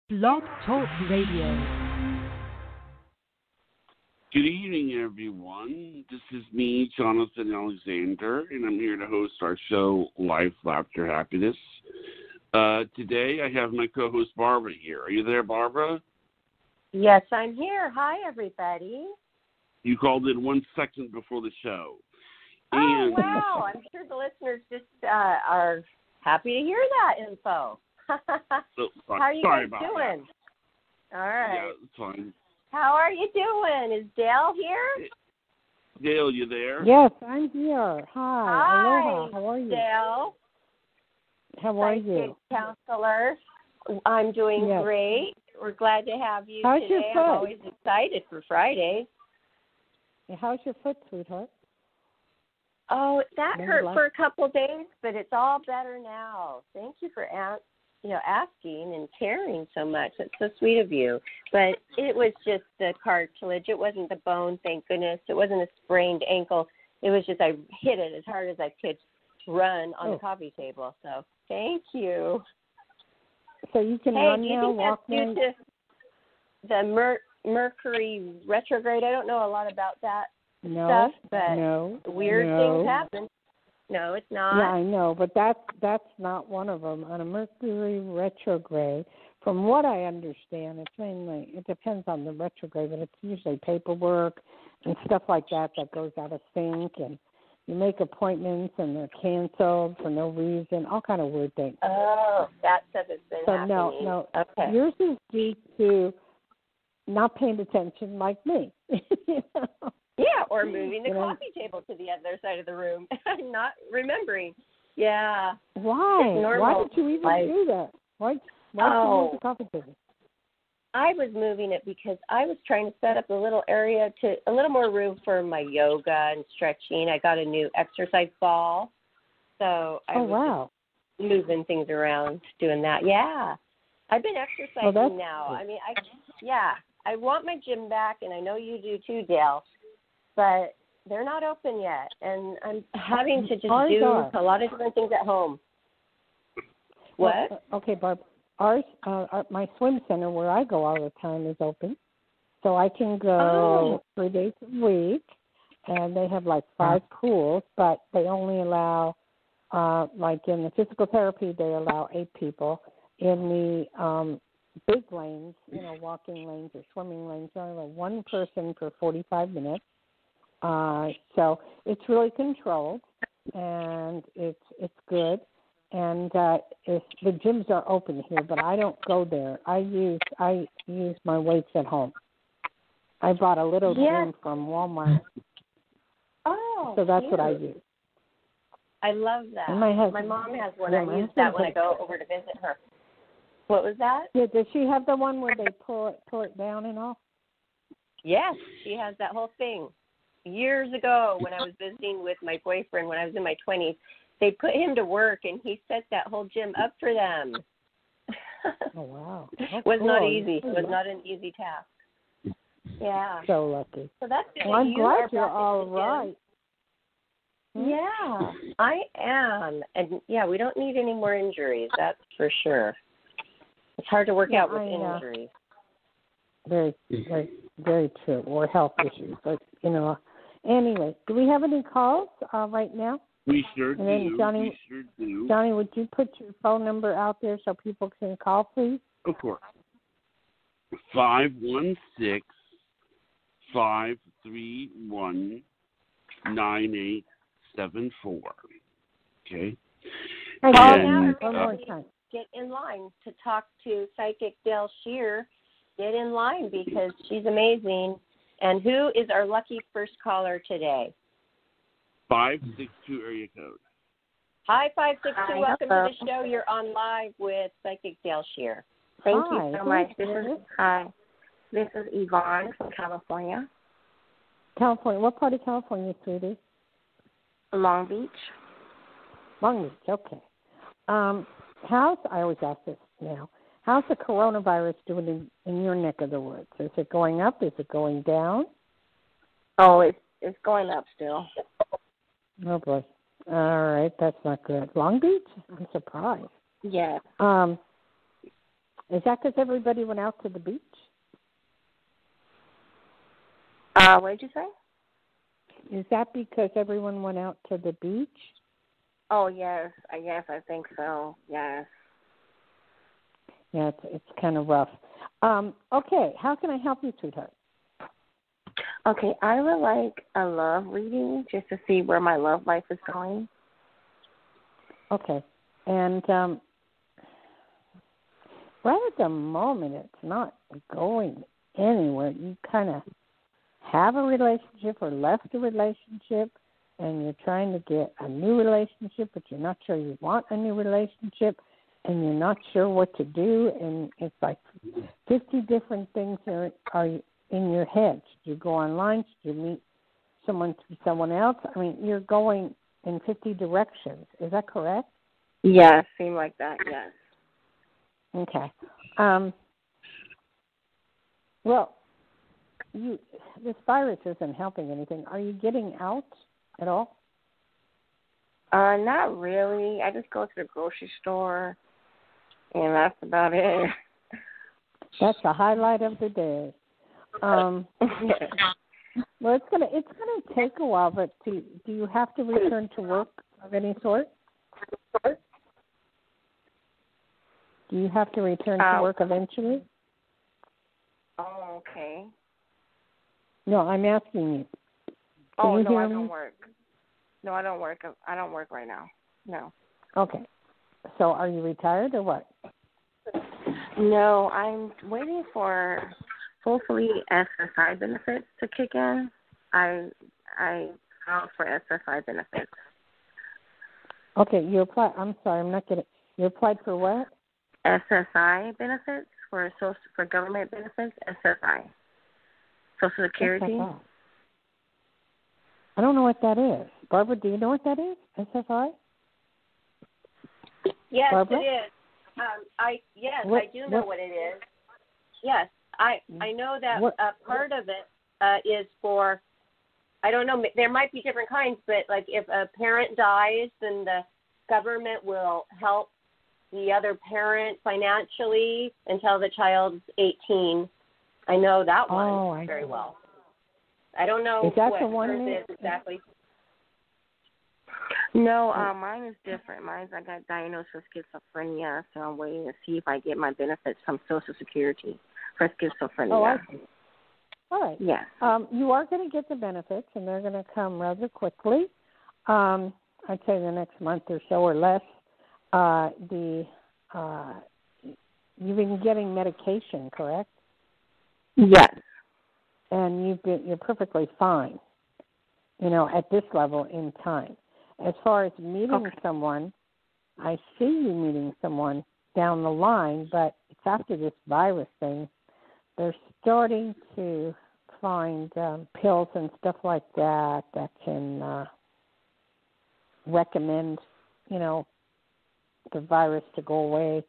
Blog Talk Radio. Good evening, everyone. This is me, Jonathan Alexander, and I'm here to host our show, Life, Laughter, Happiness. Today, I have my co-host, Barbara, here. Are you there, Barbara? Yes, I'm here. Hi, everybody. You called in 1 second before the show. Oh, wow. I'm sure the listeners just are happy to hear that info. How are you guys doing? That. All right. Yeah, it's fine. How are you doing? Is Dayle here? Dayle, you there? Yes, I'm here. Hi. Hi, Aloha. How are you? Dayle. How are you? Counselor. I'm doing great. We're glad to have you How's today. your foot? I'm always excited for Friday. How's your foot, sweetheart? Oh, that hurt for a couple days, but it's all better now. Thank you for asking and caring so much. That's so sweet of you. But it was just the cartilage. It wasn't the bone, thank goodness. It wasn't a sprained ankle. It was just I hit it as hard as I could run on the coffee table. So thank you. So you can run now, walk now? Do you think that's due to the Mercury retrograde? I don't know a lot about that stuff, but weird things happen. No, it's not. Yeah, I know, but that's not one of them. On a Mercury retrograde, from what I understand, it depends on the retrograde, but it's usually paperwork and stuff like that goes out of sync, and you make appointments and they're canceled for no reason, all kind of weird things. Oh, that stuff has been happening. No. Okay. Yours is due to not paying attention like me. You know? Yeah, or moving the coffee table to the other side of the room. Not remembering. Yeah. Why? Why did you even do that? Why did you move the coffee table? I was moving it because I was trying to set up a little more room for my yoga and stretching. I got a new exercise ball. So I was just moving things around, doing that. Yeah. I've been exercising now. Cool. I mean, I want my gym back, and I know you do too, Dayle. But they're not open yet, and I'm having to just do a lot of different things at home. What? Okay, Barb. My swim center where I go all the time is open, so I can go 3 days a week, and they have like 5 pools, but they only allow, like in the physical therapy, they allow 8 people. In the big lanes, walking lanes or swimming lanes, they only allow 1 person for 45 minutes. So it's really controlled, and it's good. And the gyms are open here, but I don't go there. I use my weights at home. I bought a little gym from Walmart. Oh, so that's cute. what I use. I love that. My mom has one. I use that when I go over to visit her. What was that? Yeah, does she have the one where they pull it down and all? Yes, she has that whole thing. Years ago, when I was visiting with my boyfriend when I was in my 20s, they put him to work, and he set that whole gym up for them. Oh, wow. Was not easy. It was not an easy task. Yeah. So lucky. So that's good. Well, I'm glad you're all right. Yeah, I am. And, we don't need any more injuries, that's for sure. It's hard to work out with injuries. Very, very, very true. Or health issues. But, anyway, do we have any calls right now? We sure do. Johnny, would you put your phone number out there so people can call, please? Of course. 516-531-9874. Okay? And one more time. Get in line to talk to Psychic Dayle Schear. Get in line because she's amazing. And who is our lucky first caller today? 562 area code. Hi, 562. Welcome to the show. You're on live with Psychic Dayle Schear. Thank you so much. This is Yvonne from California. California. What part of California, sweetie? Long Beach. Long Beach. Okay. I always ask this now. How's the coronavirus doing in your neck of the woods? Is it going up? Is it going down? Oh, it's going up still. Oh, boy. All right. That's not good. Long Beach? I'm surprised. Yeah. Is that because everybody went out to the beach? What did you say? Is that because everyone went out to the beach? Oh, yes. I think so. Yes. Yeah, it's kind of rough. Okay, how can I help you, sweetheart? Okay, I would like a love reading just to see where my love life is going. Okay, and right at the moment, it's not going anywhere. You kind of have a relationship or left a relationship, and you're trying to get a new relationship, but you're not sure you want a new relationship, and you're not sure what to do, and it's like 50 different things are in your head. Should you go online? Should you meet someone else? I mean, you're going in 50 directions. Is that correct? Yeah, seemed like that, yes. Okay. Well, this virus isn't helping anything. Are you getting out at all? Not really. I just go to the grocery store, and that's about it. That's the highlight of the day. Well, it's gonna take a while, but do you have to return to work of any sort? Do you have to return to work eventually? Oh, okay. No, I'm asking you. Oh, no, I don't work. No, I don't work. I don't work right now. No. Okay. So are you retired or what? No, I'm waiting for hopefully SSI benefits to kick in. I filed for SSI benefits. Okay, you applied. I'm sorry, I'm not getting. You applied for what? SSI benefits for government benefits. SSI, Social Security. SSI. I don't know what that is. Barbara, do you know what that is? SSI? Yes, Barbara? it is. I do know what it is. Yes, I know that part of it is for, I don't know, there might be different kinds, but like if a parent dies, then the government will help the other parent financially until the child's 18. I know that one very well. I don't know is that what the one hers is exactly. No, mine is different. I got diagnosed with schizophrenia, so I'm waiting to see if I get my benefits from Social Security for schizophrenia. Oh, I see. All right. Yes. You are going to get the benefits, and they're going to come rather quickly. I'd say the next month or so or less. You've been getting medication, correct? Yes. And you're perfectly fine, at this level in time. As far as meeting someone, I see you meeting someone down the line, but it's after this virus thing. They're starting to find pills and stuff like that can recommend, the virus to go away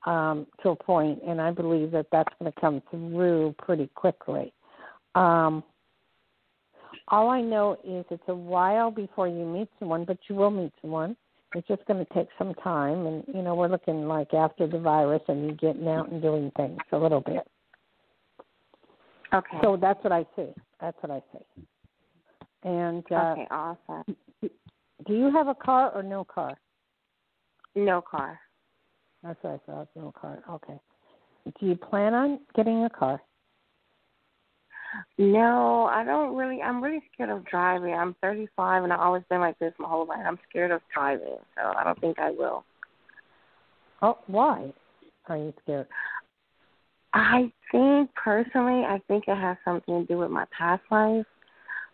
to a point, and I believe that that's going to come through pretty quickly. All I know is it's a while before you meet someone, but you will meet someone. It's just going to take some time, and, we're looking like after the virus and you getting out and doing things a little bit. Okay. So that's what I see. And okay, awesome. Do you have a car or no car? No car. That's what I thought, no car. Okay. Do you plan on getting a car? No, I don't really. I'm really scared of driving. I'm 35, and I've always been like this my whole life. I'm scared of driving, so I don't think I will. Oh, why are you scared? I think, personally, it has something to do with my past life.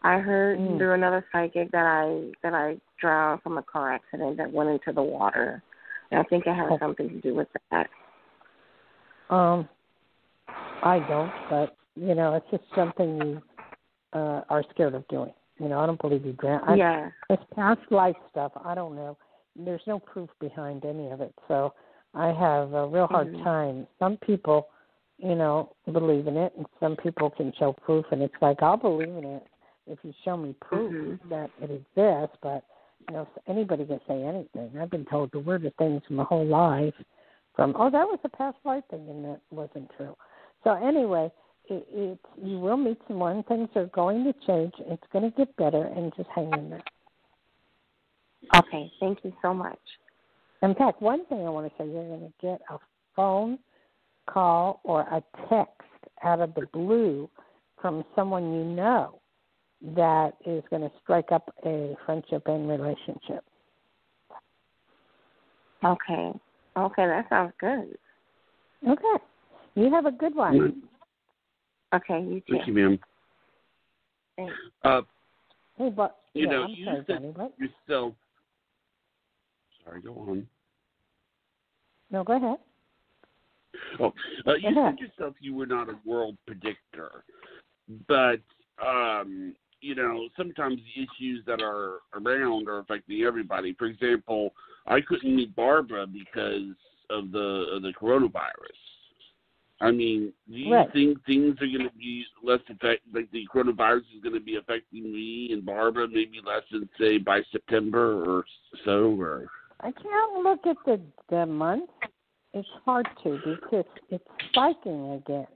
I heard through another psychic that I drowned from a car accident that went into the water, and I think it has something to do with that. I don't, but it's just something you are scared of doing. I don't believe you drown. Yeah. It's past life stuff. I don't know. There's no proof behind any of it, so I have a real hard time. Some people, believe in it, and some people can show proof, and it's like, I'll believe in it if you show me proof that it exists, but, anybody can say anything. I've been told the weirdest things my whole life, from, oh, that was a past life thing, and that wasn't true. So anyway, you will meet someone. Things are going to change. It's going to get better, and just hang in there. Okay, thank you so much. In fact, one thing I want to say, you're going to get a phone call or a text out of the blue from someone you know that is going to strike up a friendship and relationship. Okay, that sounds good. Okay. You have a good one. Okay, you too. Thank you, ma'am. Thanks. Hey, but you know, I'm you sorry, said Johnny, what? yourself. Sorry, go on. No, go ahead. Oh, you said yourself you were not a world predictor, but you know, sometimes the issues that are around are affecting everybody. For example, I couldn't meet Barbara because of the coronavirus. I mean, do you think things are going to be less like the coronavirus is going to be affecting me and Barbara maybe less than, say, by September or so? Or I can't look at the month. It's hard to because it's spiking again.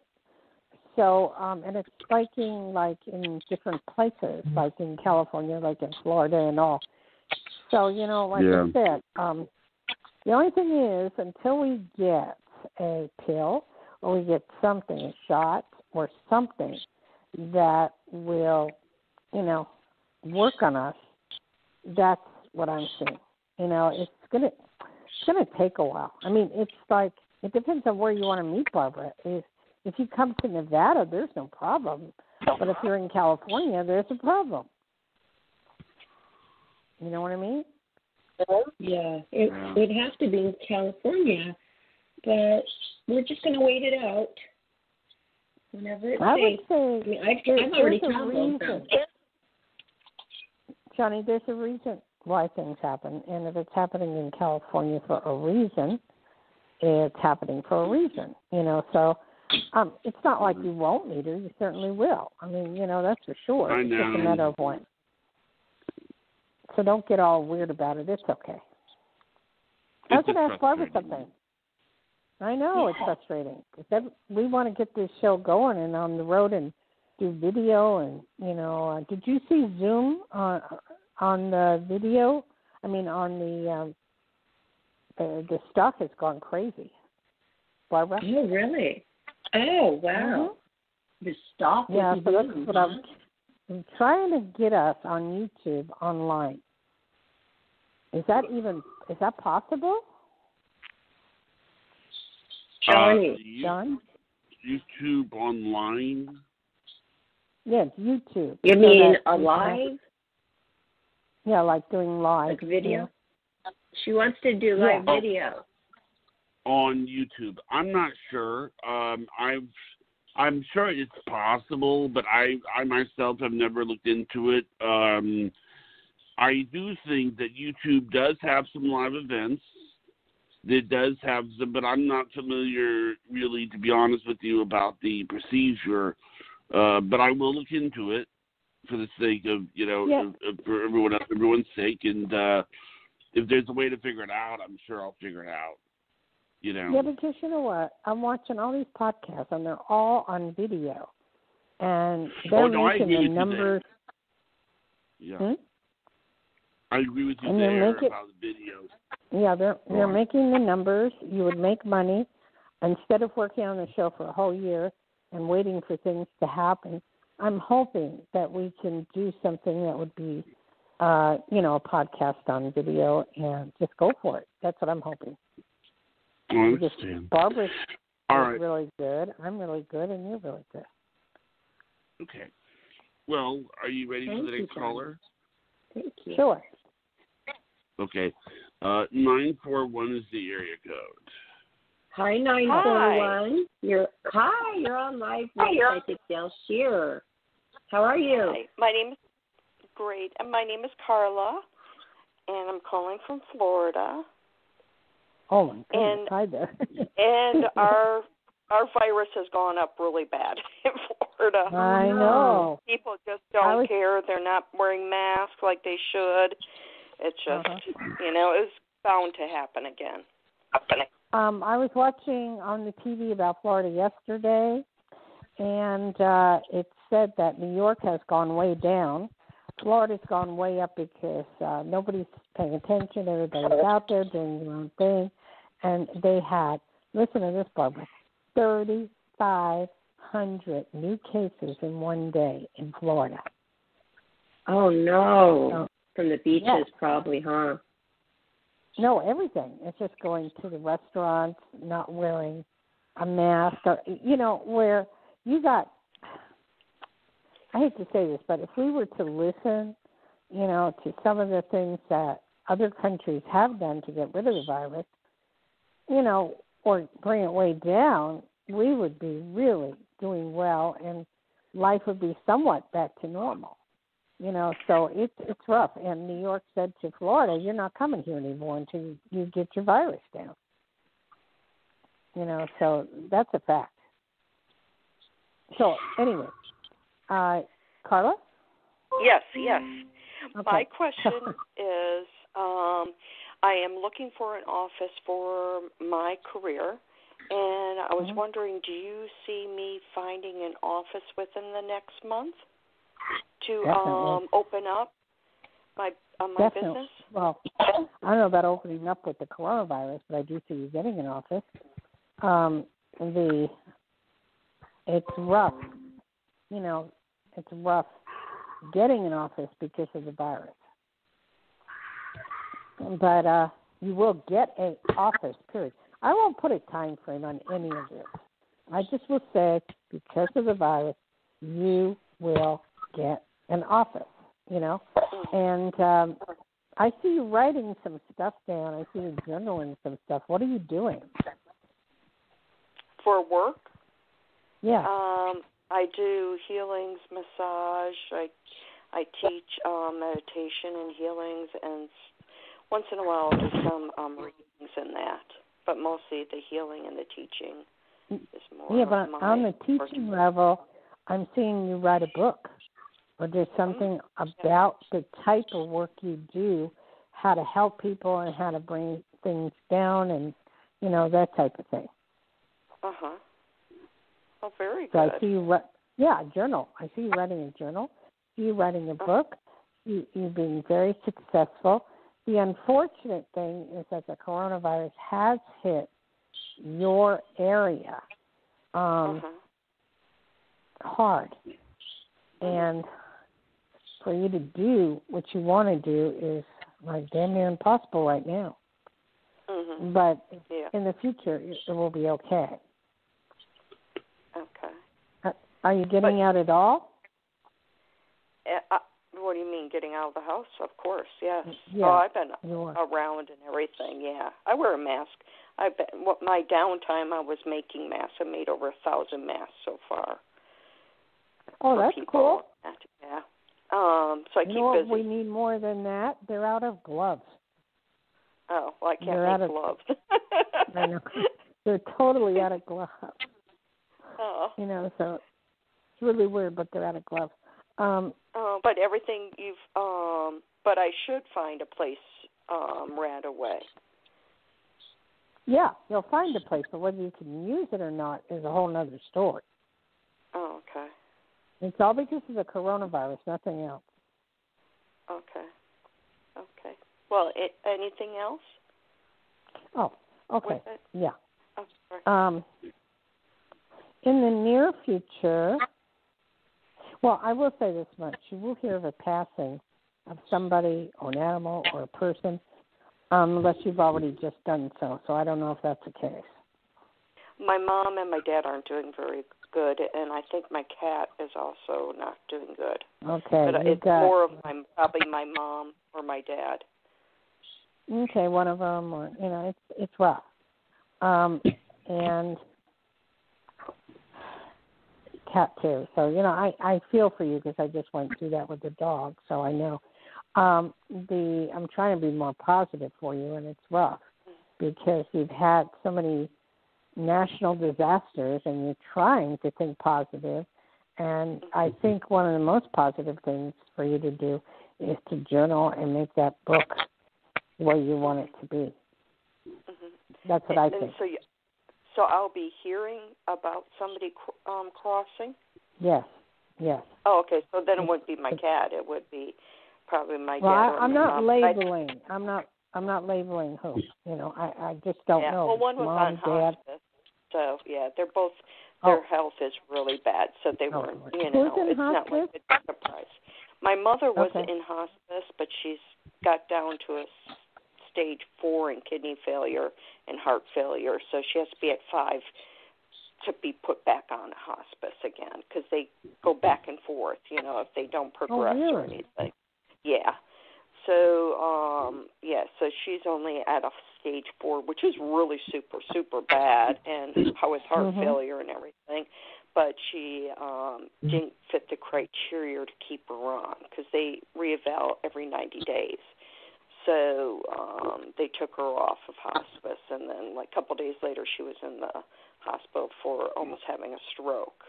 So, and it's spiking like in different places, like in California, like in Florida and all. So, you know, like I said, the only thing is until we get a pill or we get something, a shot or something that will, you know, work on us, that's what I'm seeing. You know, it's gonna take a while. I mean, it's like it depends on where you want to meet Barbara. If you come to Nevada, there's no problem. But if you're in California, there's a problem. You know what I mean? Yeah, it would have to be in California, but we're just going to wait it out. Whenever it's safe. Would say, I mean, I've already traveled. Johnny, there's a reason why things happen, and if it's happening in California for a reason, it's happening for a reason. You know, so it's not like you won't meet her. You certainly will. I mean, you know, that's for sure. I know. It's just a matter of when. So don't get all weird about it. It's okay. I was going to ask Barbara something. I know it's frustrating. We want to get this show going and on the road and do video and, you know, did you see Zoom on the video? I mean, on the stuff has gone crazy. Barbara? Oh, really? Oh, wow. Mm-hmm. The stuff. Yeah, so that's what I'm trying to get us on YouTube online. Is that possible? John? YouTube online? Yes, YouTube. You mean live? Yeah, like doing live. Like video? Yeah. She wants to do live video. On YouTube. I'm not sure. I'm sure it's possible, but I myself have never looked into it. I do think that YouTube does have some live events. It does have some, but I'm not familiar really, to be honest with you, about the procedure. But I will look into it for the sake of, you know, for everyone's sake. And if there's a way to figure it out, I'm sure I'll figure it out. You know. Yeah, because you know what? I'm watching all these podcasts, and they're all on video. And they're making the numbers. Yeah. I agree with you there about the videos. Yeah, they're making the numbers. You would make money instead of working on the show for a whole year and waiting for things to happen. I'm hoping that we can do something that would be, you know, a podcast on video and just go for it. That's what I'm hoping. I understand. Barbara's really good. I'm really good, and you're really good. Okay. Well, are you ready for the next caller? Thank you. Sure. Okay. 941 is the area code. Hi, 941. You're on live with Psychic Dayle Schear. How are you? Hi. My name is great, and my name is Carla, and I'm calling from Florida. Oh my goodness! Hi there. And our virus has gone up really bad in Florida. I know. People just don't care. They're not wearing masks like they should. It's just, you know, it's bound to happen again. I was watching on the TV about Florida yesterday, and it said that New York has gone way down. Florida's gone way up because nobody's paying attention. Everybody's out there doing their own thing. And they had, listen to this, Barbara, 3,500 new cases in one day in Florida. Oh, no. So, from the beaches probably, huh? No, everything. It's just going to the restaurants, not wearing a mask, or, where you got, I hate to say this, but if we were to listen, to some of the things that other countries have done to get rid of the virus, or bring it way down, we would be really doing well, and life would be somewhat back to normal. So it's rough. And New York said to Florida, you're not coming here anymore until you get your virus down. So that's a fact. So anyway, Carla? Yes. Okay. My question is, I am looking for an office for my career, and I was wondering, do you see me finding an office within the next month to open up my business? Well, I don't know about opening up with the coronavirus, but I do see you getting an office. It's rough. It's rough getting an office because of the virus. But you will get an office, period. I won't put a time frame on any of this. I just will say, because of the virus, you will get an office, And I see you writing some stuff down. I see you journaling some stuff. What are you doing? For work? Yeah. I do healings, massage. I teach meditation and healings, and once in a while I'll do some readings in that. But mostly the healing and the teaching is more. Yeah, but on the teaching level, I'm seeing you write a book, or there's something about the type of work you do, how to help people and how to bring things down, and that type of thing. Oh, very so good. I see you, a journal. I see you writing a journal. I see you writing a book. You being very successful. The unfortunate thing is that the coronavirus has hit your area hard. And for you to do what you want to do is like damn near impossible right now. But in the future, it will be okay. Okay. Are you getting out at all? What do you mean, getting out of the house? Of course, yes. Yeah, I've been around and everything, yeah. I wear a mask. My downtime, I was making masks. I made over 1,000 masks so far. Oh, that's cool. Yeah. So I keep busy. We need more than that? They're out of gloves. Oh, well, I can't make gloves. I know. They're totally out of gloves. Oh. So it's really weird, but they're out of gloves. But everything but I should find a place right away. Yeah, you'll find a place, but whether you can use it or not is a whole other story. Oh, okay. It's all because of the coronavirus, nothing else. Okay. Well, anything else? Oh, okay. Yeah. Oh, sorry. In the near future, well, I will say this much. You will hear of a passing of somebody or an animal or a person unless you've already just done so. So I don't know if that's the case. My mom and my dad aren't doing very good, and I think my cat is also not doing good. Okay. But it's more of probably my mom or my dad. Okay, one of them, or it's rough. And cat too. So I feel for you because I just went through that with the dog, so I know. I'm trying to be more positive for you, and it's rough because you've had so many national disasters, and you're trying to think positive. And I think one of the most positive things for you to do is to journal and make that book where you want it to be. That's what I think. So I'll be hearing about somebody crossing? Yes, yes. Oh, okay. So then it wouldn't be my cat. It would be probably my dad. Well, I'm not labeling. I'm not labeling who. You know, I just don't know. Well, one was Mom, on hospice. So, yeah, they're both, their health is really bad. So they weren't, you know, it's not like it's a surprise. My mother was in hospice, but she's got down to a stage 4 in kidney failure and heart failure. So she has to be at 5 to be put back on hospice again because they go back and forth, you know, if they don't progress or anything. Yeah. So, so she's only at a stage 4, which is really super, super bad, and with heart failure and everything. But she didn't fit the criteria to keep her on because they reeval every 90 days. So they took her off of hospice, and then like a couple days later she was in the hospital for almost having a stroke.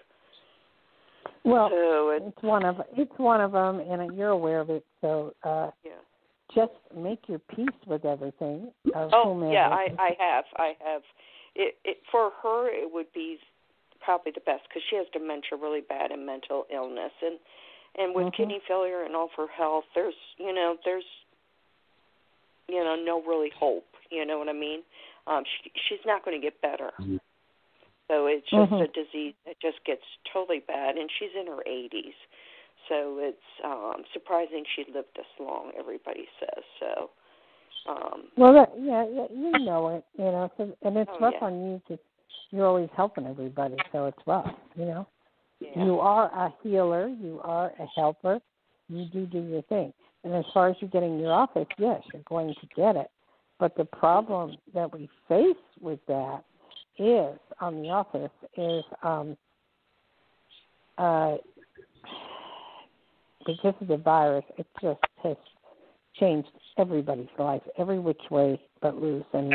Well, so it's one of them, and you're aware of it. So just make your peace with everything. I have. It for her it would be probably the best because she has dementia really bad and mental illness, and with kidney failure and all of her health, there's no really hope. You know what I mean? She's not going to get better. So it's just a disease that just gets totally bad, and she's in her 80s. So it's surprising she lived this long, everybody says. So, you know it, you know, and it's rough on you because you're always helping everybody, so it's rough, you know. Yeah. You are a healer. You are a helper. You do your thing. And as far as you getting your office, yes, you're going to get it. But the problem that we face with that is, on the office, is because of the virus, it just has changed everybody's life, every which way but loose. And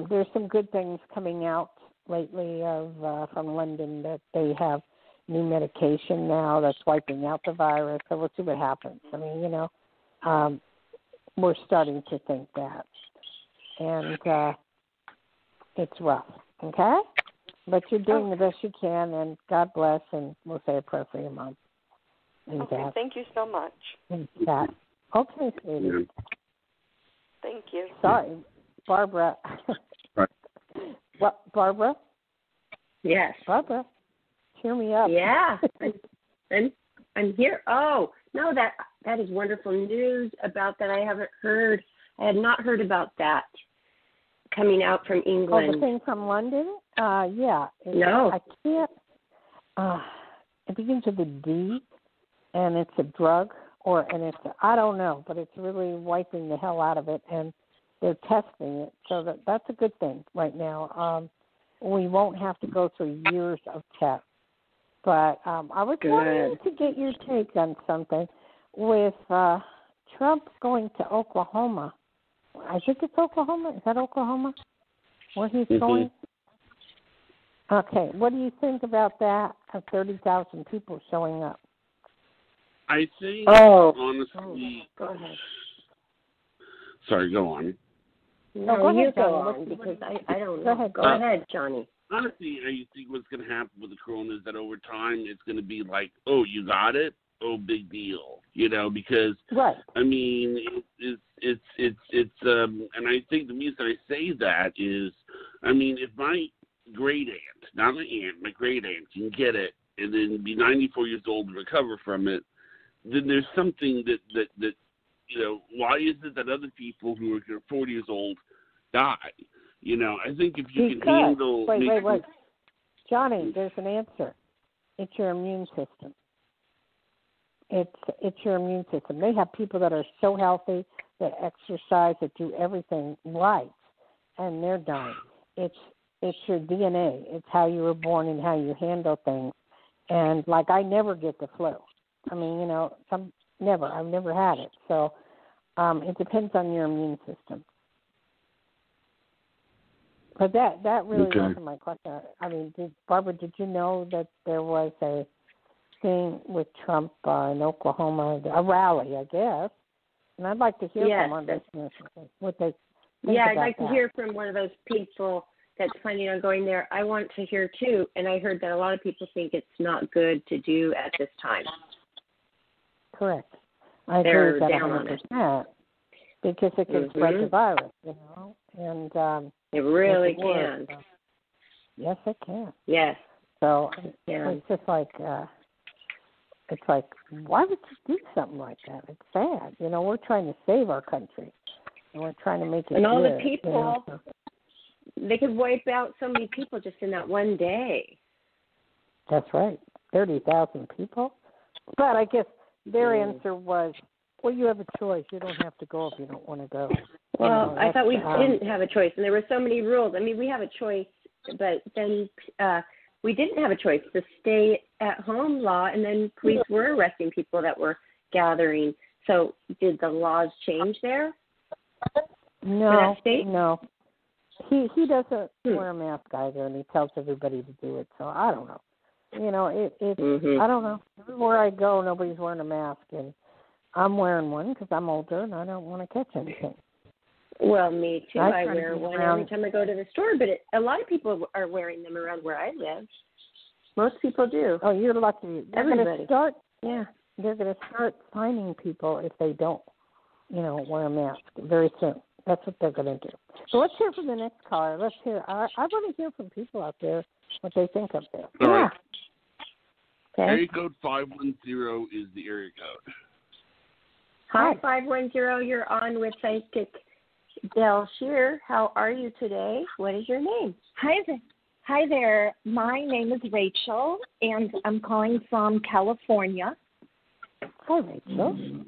there's some good things coming out lately from London that they have new medication now that's wiping out the virus. So we'll see what happens. I mean, you know, we're starting to think that. And it's rough, okay? But you're doing the best you can, and God bless, and we'll say a prayer for your mom. Okay, Dad. Thank you so much. And that. Okay, sweetie. Thank you. Sorry, Barbara. What, Barbara? Yes. Barbara, cheer me up. Yeah, I'm here. Oh, no, that is wonderful news about that. I haven't heard. I had not heard about that coming out from England. Oh, the thing from London? Yeah. No. I can't. It begins with a D, and it's a drug, I don't know, but it's really wiping the hell out of it, and they're testing it. So that's a good thing right now. We won't have to go through years of tests. But I was wanting to get your take on something with Trump going to Oklahoma. I think it's Oklahoma. Is that Oklahoma? Where he's going? Okay. What do you think about that? 30,000 people showing up. I think, honestly... go ahead. Sorry, go on. No, go ahead, go on, because I don't know. Go ahead, Johnny. Honestly, I think what's going to happen with the corona is that over time it's going to be like, oh, you got it? Oh, big deal. You know, because, I mean, it's and I think the reason I say that is, I mean, if my great aunt, not my aunt, my great aunt can get it and then be 94 years old and recover from it, then there's something that you know, why is it that other people who are 40 years old die? You know, I think if you can handle... Wait. Johnny, there's an answer. It's your immune system. It's your immune system. They have people that are so healthy, that exercise, that do everything right, and they're dying. It's your DNA. It's how you were born and how you handle things. And, like, I never get the flu. I mean, you know, I've never had it. So it depends on your immune system. But that really wasn't my question. I mean, Barbara, did you know that there was a thing with Trump in Oklahoma, a rally, I guess? And I'd like to hear from our listeners what I'd like to hear from one of those people that's planning on going there. I want to hear too, and I heard that a lot of people think it's not good to do at this time. Correct. I They're agree with that down on it 100%, because it can spread the virus, and it really can. So. Yes, it can. Yes. So it's just like, why would you do something like that? It's sad. We're trying to save our country, and we're trying to make it and all good, the people, they could wipe out so many people just in that one day. That's right, 30,000 people. But I guess their answer was, well, you have a choice. You don't have to go if you don't want to go. Well, I thought we didn't have a choice, and there were so many rules. I mean, we have a choice, but then we didn't have a choice. The stay-at-home law, and then police were arresting people that were gathering. So did the laws change there? No, for that state? No. He doesn't wear a mask either, and he tells everybody to do it. So I don't know. I don't know. Everywhere I go, nobody's wearing a mask, and I'm wearing one because I'm older and I don't want to catch anything. Well, me too. I wear one every time I go to the store, but a lot of people are wearing them around where I live. Most people do. Oh, you're lucky. Everybody. They're going to start fining people if they don't, wear a mask very soon. That's what they're going to do. So let's hear from the next caller. Let's hear. I want to hear from people out there what they think up there. All right. Okay. Area code 510 is the area code. Hi, 510. You're on with Psychic Dayle Schear. How are you today? What is your name? Hi there. My name is Rachel, and I'm calling from California. Hi, Rachel.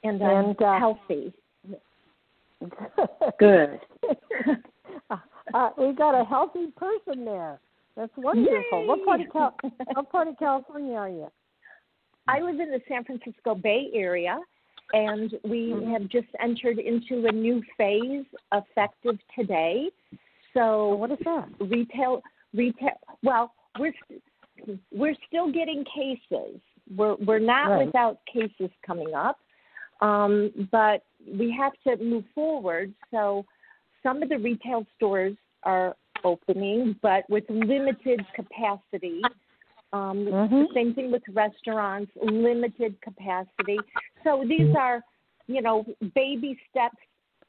And I'm healthy. Good. We got a healthy person there. That's wonderful. What part of California are you? I live in the San Francisco Bay Area, and we have just entered into a new phase effective today. So what is that? Retail. Well, we're still getting cases. We're not without cases coming up, but we have to move forward. So some of the retail stores are opening, but with limited capacity. The same thing with restaurants, limited capacity. So these are, baby steps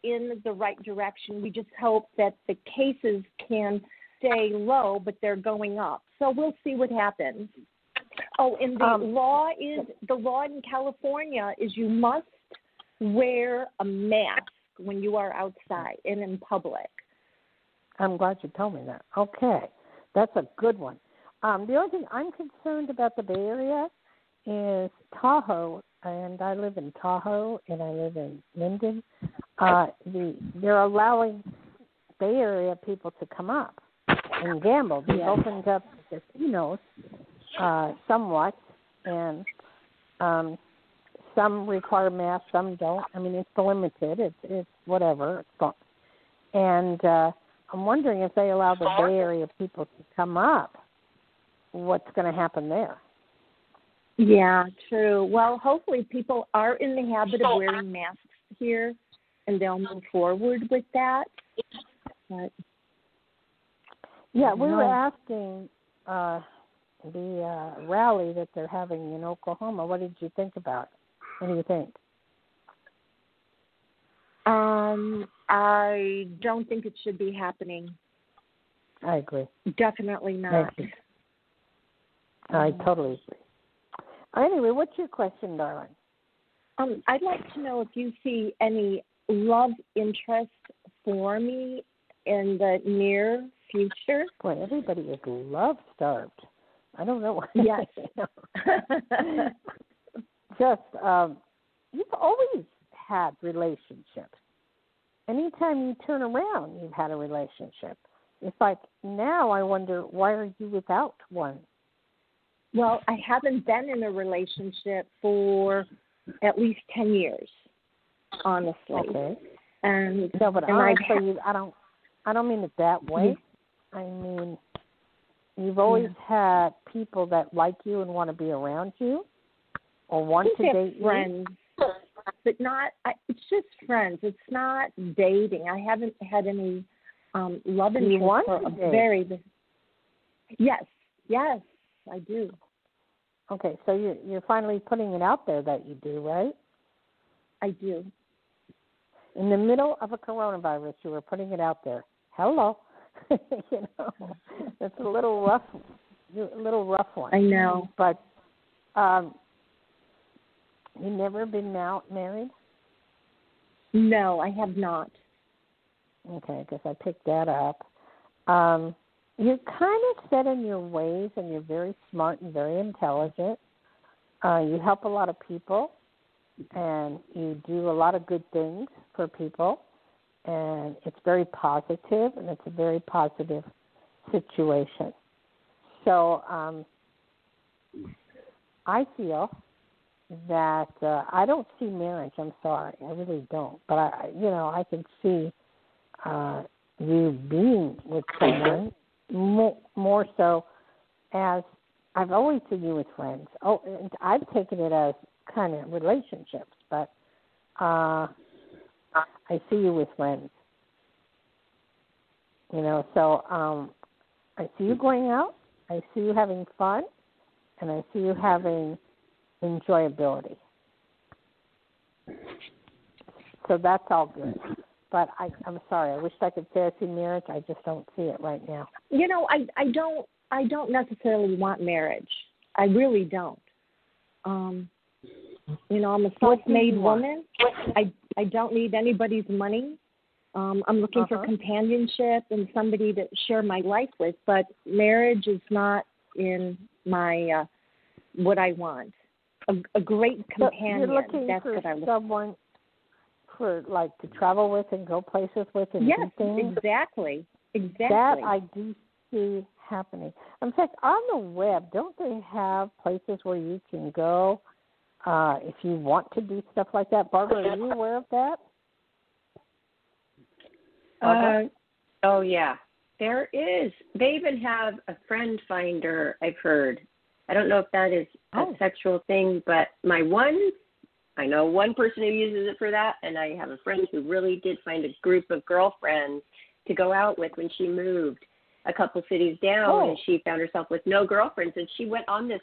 in the right direction. We just hope that the cases can stay low, but they're going up. So we'll see what happens. Oh, and the law in California is you must wear a mask when you are outside and in public. I'm glad you told me that. Okay. That's a good one. The only thing I'm concerned about the Bay Area is Tahoe, and I live in Tahoe, and I live in Linden. They're allowing Bay Area people to come up and gamble. They've opened up the casinos somewhat, and some require masks, some don't. I mean, it's limited. It's whatever. It's fun. And I'm wondering if they allow the Bay Area people to come up, what's going to happen there? Yeah, true. Well, hopefully people are in the habit of wearing masks here, and they'll move forward with that. But, we were asking the rally that they're having in Oklahoma. What did you think about it? What do you think? I don't think it should be happening. I agree. Definitely not. I totally agree. Anyway, what's your question, darling? I'd like to know if you see any love interest for me in the near future. Boy, everybody is love-starved. I don't know. Yes. Just, you've always had relationships. Anytime you turn around, you've had a relationship. It's like, now I wonder, why are you without one? Well, I haven't been in a relationship for at least 10 years, honestly. Okay. And no, but honestly, I don't mean it that way. I mean, you've always had people that like you and want to be around you, or want to date friends. you. but not. It's just friends. It's not dating. I haven't had any love interest for a very. Yes, I do. Okay, so you're finally putting it out there that you do, right? I do. In the middle of a coronavirus, you were putting it out there. Hello, it's a little rough one. I know, but you never been married? No, I have not. Okay, I guess I picked that up. You're kind of set in your ways, and you're very smart and very intelligent. You help a lot of people, and you do a lot of good things for people, and it's very positive, and it's a very positive situation. So I feel that I don't see marriage. I'm sorry, I really don't. But I can see you being with someone more so as I've always seen you with friends. Oh, and I've taken it as kind of relationships, but I see you with friends. So I see you going out. I see you having fun, and I see you having enjoyability. So that's all good. But I'm sorry. I wish I could say I see marriage. I just don't see it right now. I don't necessarily want marriage. I really don't. I'm a self-made woman. I don't need anybody's money. I'm looking for companionship and somebody to share my life with. But marriage is not in my what I want. A great companion. You're looking for someone for to travel with and go places with and do things. Exactly. That I do see happening. In fact, on the web, don't they have places where you can go if you want to do stuff like that? Barbara, are you aware of that? Oh yeah, there is. They even have a friend finder. I've heard. I don't know if that is a sexual thing, but I know one person who uses it for that, and I have a friend who really did find a group of girlfriends to go out with when she moved a couple cities down, and she found herself with no girlfriends, and she went on this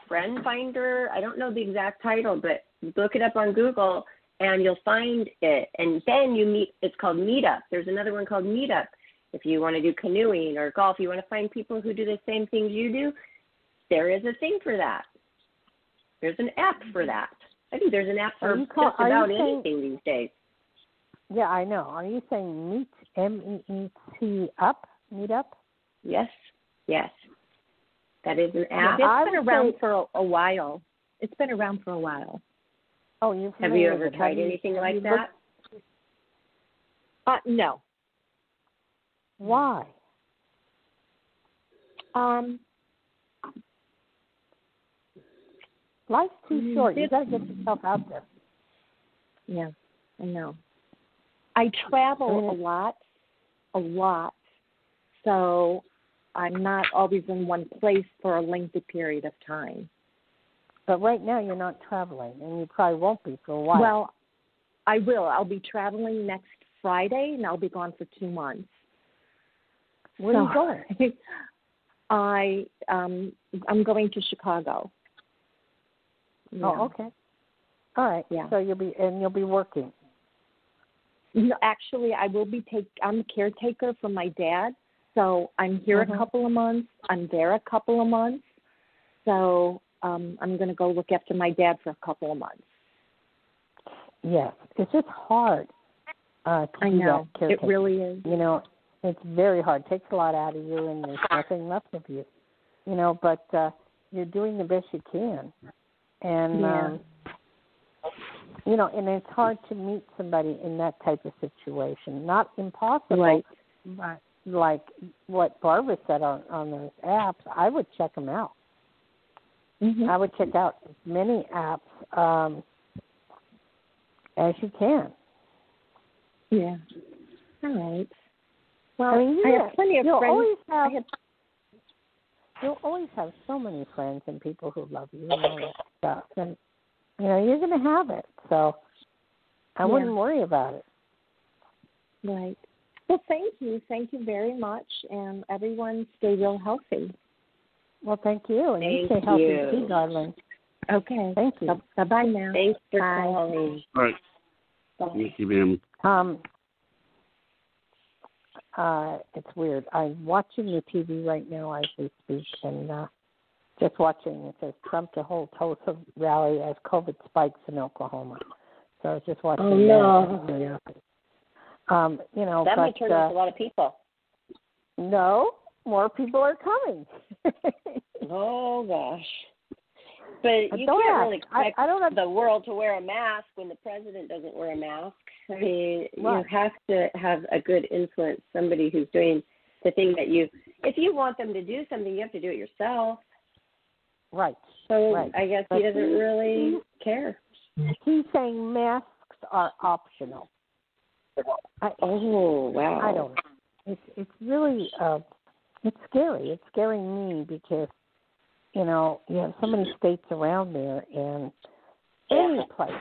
friend finder. I don't know the exact title, but look it up on Google, and you'll find it. And then you meet. It's called Meetup. There's another one called Meetup. If you want to do canoeing or golf, you want to find people who do the same things you do, there is a thing for that. There's an app for that. I think there's an app for just about anything these days. Yeah, I know. Are you saying Meet, MEET up, Meetup? Yes. That is an app. It's been around for a while. Oh, you've Have you ever tried anything like that? No. Why? Life's too short. You got to get yourself out there. Yeah, I know. I travel a lot, so I'm not always in one place for a lengthy period of time. But right now you're not traveling, and you probably won't be for a while. Well, I will. I'll be traveling next Friday, and I'll be gone for 2 months. Where are you going? I'm going to Chicago. Yeah. Oh, okay. All right. Yeah. So you'll be working. No, actually, I will be I'm a caretaker for my dad, so I'm here a couple of months. I'm there a couple of months. So I'm going to go look after my dad for a couple of months. Yes, it's just hard. I know it really is. It's very hard. It takes a lot out of you, and there's nothing left of you. But you're doing the best you can. And, and it's hard to meet somebody in that type of situation. Not impossible, but like what Barbara said on those apps, I would check them out. Mm-hmm. I would check out as many apps as you can. Yeah. All right. Well, I have plenty of friends. You'll always have so many friends and people who love you and all that stuff. And you're going to have it. So I wouldn't worry about it. Right. Well, thank you. Thank you very much. And everyone stay real healthy. Well, thank you. And you stay Thank healthy you. too, darling. Okay. Thank you. Bye-bye now. Thanks for Bye. calling. All right. Thank you, ma'am. It's weird. I'm watching the TV right now as we speak, and just watching. It says Trump to hold Tulsa rally as COVID spikes in Oklahoma. So I was just watching. Oh no! That might turn off a lot of people. No, more people are coming. Oh gosh! But you don't can't ask. really expect I don't the world to wear a mask when the president doesn't wear a mask. I mean, right. You have to have a good influence, somebody who's doing the thing that if you want them to do something, you have to do it yourself. Right. So right. I guess he doesn't really care. He's saying masks are optional. Oh, wow. I don't know. It's really, it's scary. It's scaring me because, you have so many states around there, and any place.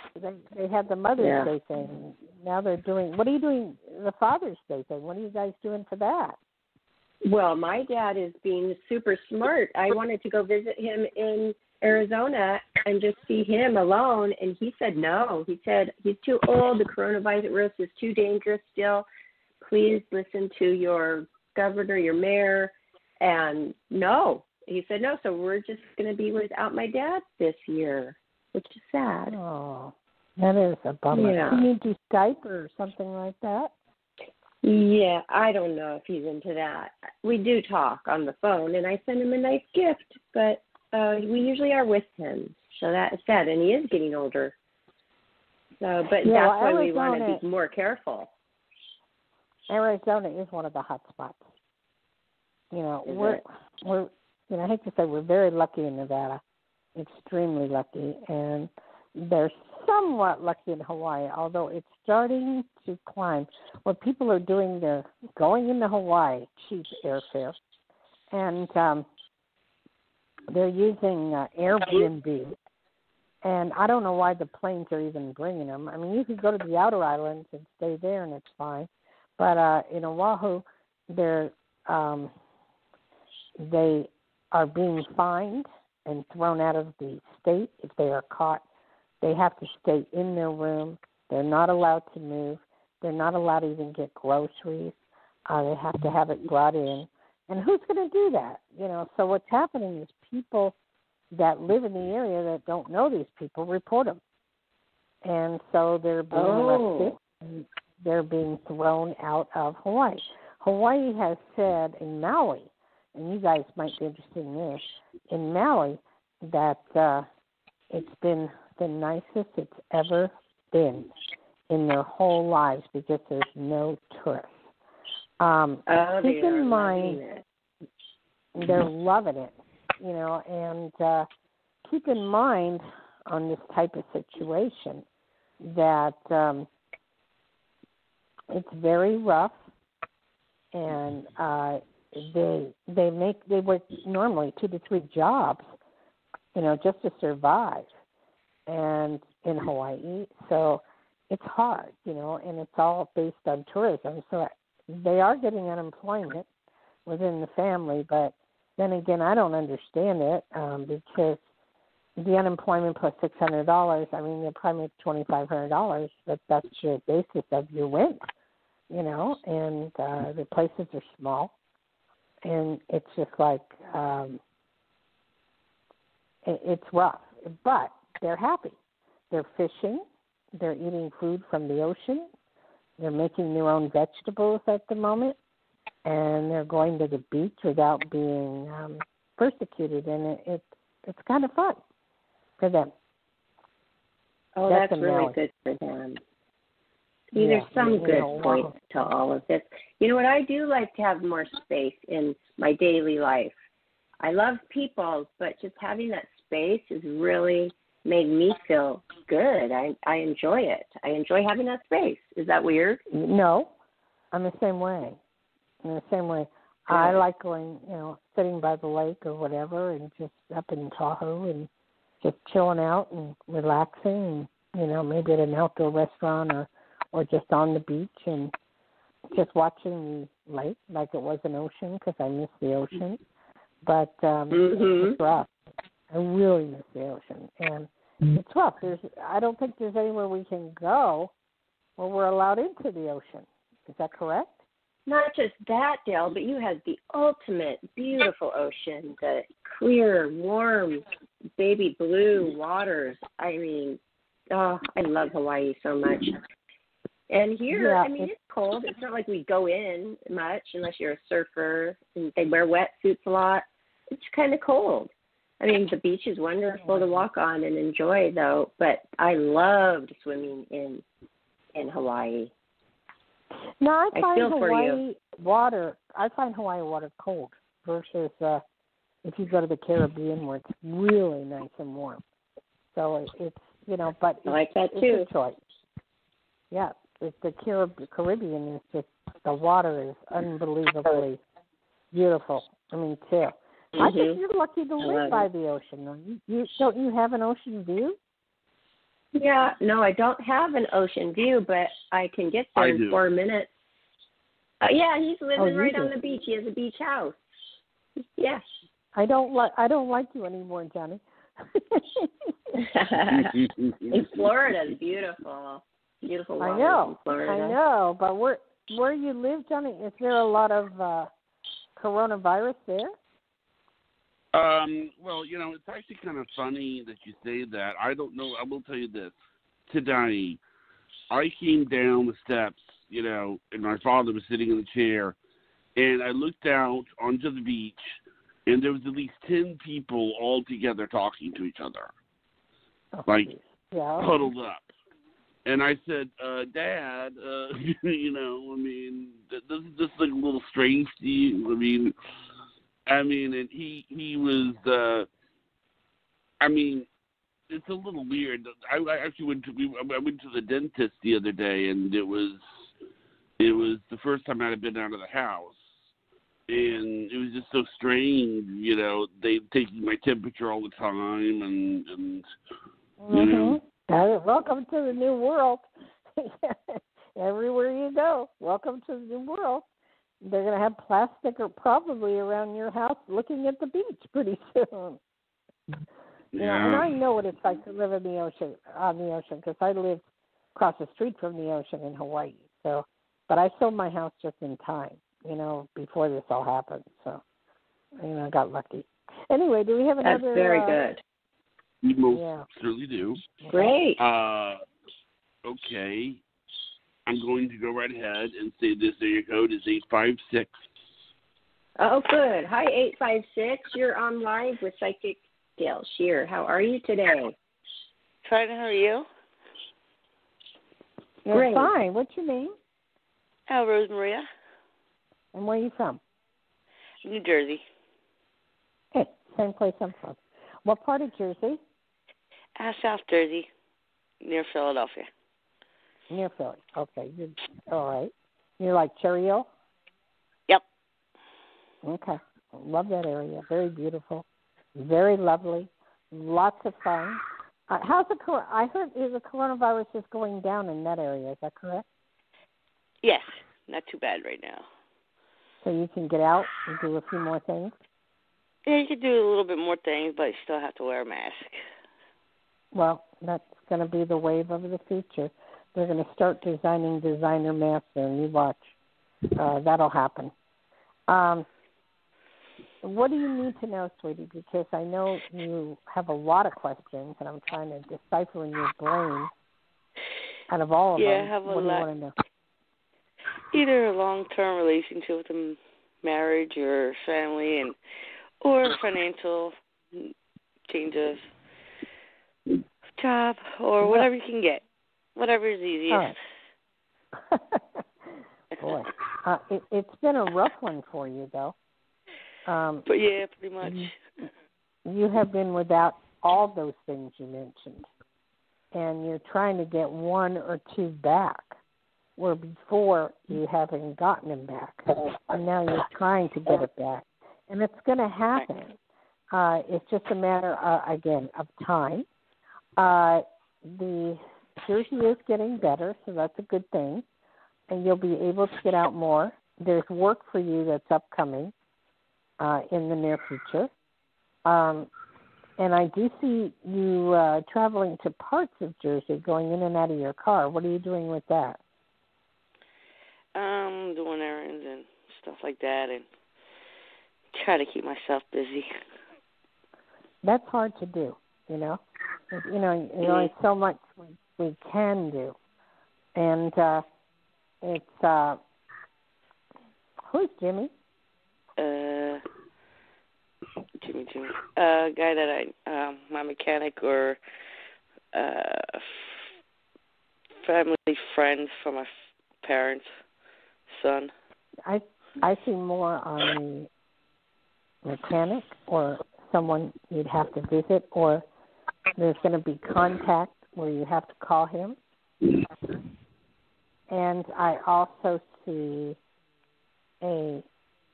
They had the Mother's Day thing. Now they're doing, what are you doing, the Father's Day thing? What are you guys doing for that? Well, my dad is being super smart. I wanted to go visit him in Arizona and just see him alone, and he said no. He said he's too old. The coronavirus is too dangerous still. Please listen to your governor, your mayor. And no, he said no. So we're just going to be without my dad this year, which is sad. Oh, that is a bummer. Yeah. Can you do Skype or something like that? Yeah, I don't know if he's into that. We do talk on the phone, and I send him a nice gift, but we usually are with him. So that is sad, and he is getting older. So, but that's why we want to be more careful. Arizona is one of the hot spots. We're I hate to say we're very lucky in Nevada, extremely lucky, and they're somewhat lucky in Hawaii, although it's starting to climb. What people are doing, they're going into Hawaii, cheap airfare, and they're using Airbnb. And I don't know why the planes are even bringing them. I mean, you could go to the outer islands and stay there, and it's fine. But in Oahu, they are being fined and thrown out of the state if they are caught. They have to stay in their room. They're not allowed to move. They're not allowed to even get groceries. They have to have it brought in. And who's going to do that? So what's happening is people that live in the area that don't know these people report them. And so they're being arrested and they're being thrown out of Hawaii. Hawaii has said in Maui, and you guys might be interested in this, in Maui, that it's been the nicest it's ever been in their whole lives because there's no tourists. Keep in mind, they're loving it, and keep in mind on this type of situation that it's very rough, and they work normally 2 to 3 jobs, just to survive, and in Hawaii, so it's hard, and it's all based on tourism. So they are getting unemployment within the family, but then again, I don't understand it because the unemployment plus $600. I mean, you probably make $2,500, but that's your basis of your rent, and the places are small, and it's just like it's rough, but they're happy. They're fishing. They're eating food from the ocean. They're making their own vegetables at the moment, and they're going to the beach without being persecuted, and it's kind of fun for them. Oh, that's really good for them. There's some good points to all of this. You know what? I do like to have more space in my daily life. I love people, but just having that space has really made me feel good. I enjoy it. I enjoy having that space. Is that weird? No, I'm the same way. I like going, sitting by the lake or whatever, and just up in Tahoe and just chilling out and relaxing, and, maybe at an outdoor restaurant or just on the beach and just watching the lake like it was an ocean because I miss the ocean. But it's rough. I really miss the ocean. And it's rough. I don't think there's anywhere we can go where we're allowed into the ocean. Is that correct? Not just that, Dayle, but you have the ultimate beautiful ocean, the clear, warm, baby blue waters. I mean, I love Hawaii so much. And here, it's cold. It's not like we go in much unless you're a surfer and they wear wetsuits a lot. It's kind of cold. I mean, the beach is wonderful to walk on and enjoy, though, but I loved swimming in Hawaii. No, I find Hawaii water cold versus if you go to the Caribbean where it's really nice and warm. So it's, but I like that too. It's a choice. Yeah, the Caribbean is just, the water is unbelievably beautiful. I mean, too. I think you're lucky to live by the ocean. Don't you have an ocean view? Yeah, no, I don't have an ocean view, but I can get there in 4 minutes. Yeah, he's living right on the beach. He has a beach house. Yes. I don't like you anymore, Johnny. In Florida, it's beautiful. Beautiful water in Florida. I know, but where you live, Johnny, is there a lot of coronavirus there? Well, it's actually kind of funny that you say that. I don't know. I will tell you this. Today, I came down the steps, and my father was sitting in the chair, and I looked out onto the beach, and there was at least 10 people all together talking to each other, huddled up. And I said, Dad, this is like a little strange to you. And he was, it's a little weird. I actually went to the dentist the other day, and it was the first time I had been out of the house. And it was just so strange, they taking my temperature all the time, and welcome to the new world. Everywhere you go, welcome to the new world. They're going to have plastic or probably around your house looking at the beach pretty soon. And I know what it's like to live on the ocean, because I lived across the street from the ocean in Hawaii. So, but I sold my house just in time, before this all happened. So, I got lucky. Anyway, do we have another? That's very good. We most certainly do. Great. Okay. I'm going to go right ahead and say this area code is 856. Oh, good. Hi, 856. You're on live with Psychic Dayle Schear. How are you today? Fine. How are you? Great. Fine. What's your name? Rose Maria. And where are you from? New Jersey. Hey, same place I'm from. What part of Jersey? South Jersey, near Philadelphia. Near Philly. Okay. All right. You're like Cherry Hill? Yep. Okay. Love that area. Very beautiful. Very lovely. Lots of fun. I heard the coronavirus is going down in that area. Is that correct? Yes. Not too bad right now. So you can get out and do a few more things? Yeah, you can do a little bit more things, but you still have to wear a mask. Well, that's going to be the wave of the future. They're going to start designing designer masks and you watch. That'll happen. What do you need to know, sweetie? Because I know you have a lot of questions, and I'm trying to decipher in your brain out of all of them. I have a lot. What do you want to know? Either a long-term relationship with a marriage or family, or financial change of job, or whatever you can get. Whatever is easiest. All right. Boy, it's been a rough one for you, though. But yeah, pretty much. You have been without all those things you mentioned, and you're trying to get one or two back, where before you haven't gotten them back, and now you're trying to get it back. And it's going to happen, It's just a matter, again, of time. The Jersey is getting better, so that's a good thing, and you'll be able to get out more. There's work for you that's upcoming in the near future. And I do see you traveling to parts of Jersey, going in and out of your car. What are you doing with that? Doing errands and stuff like that, and try to keep myself busy. That's hard to do, you know. There's only so much we can do, and it's who's Jimmy? Jimmy. Guy that my mechanic or family friends from my parents' son. I see more on the mechanic or someone you'd have to visit, or there's going to be contact where you have to call him. And I also see a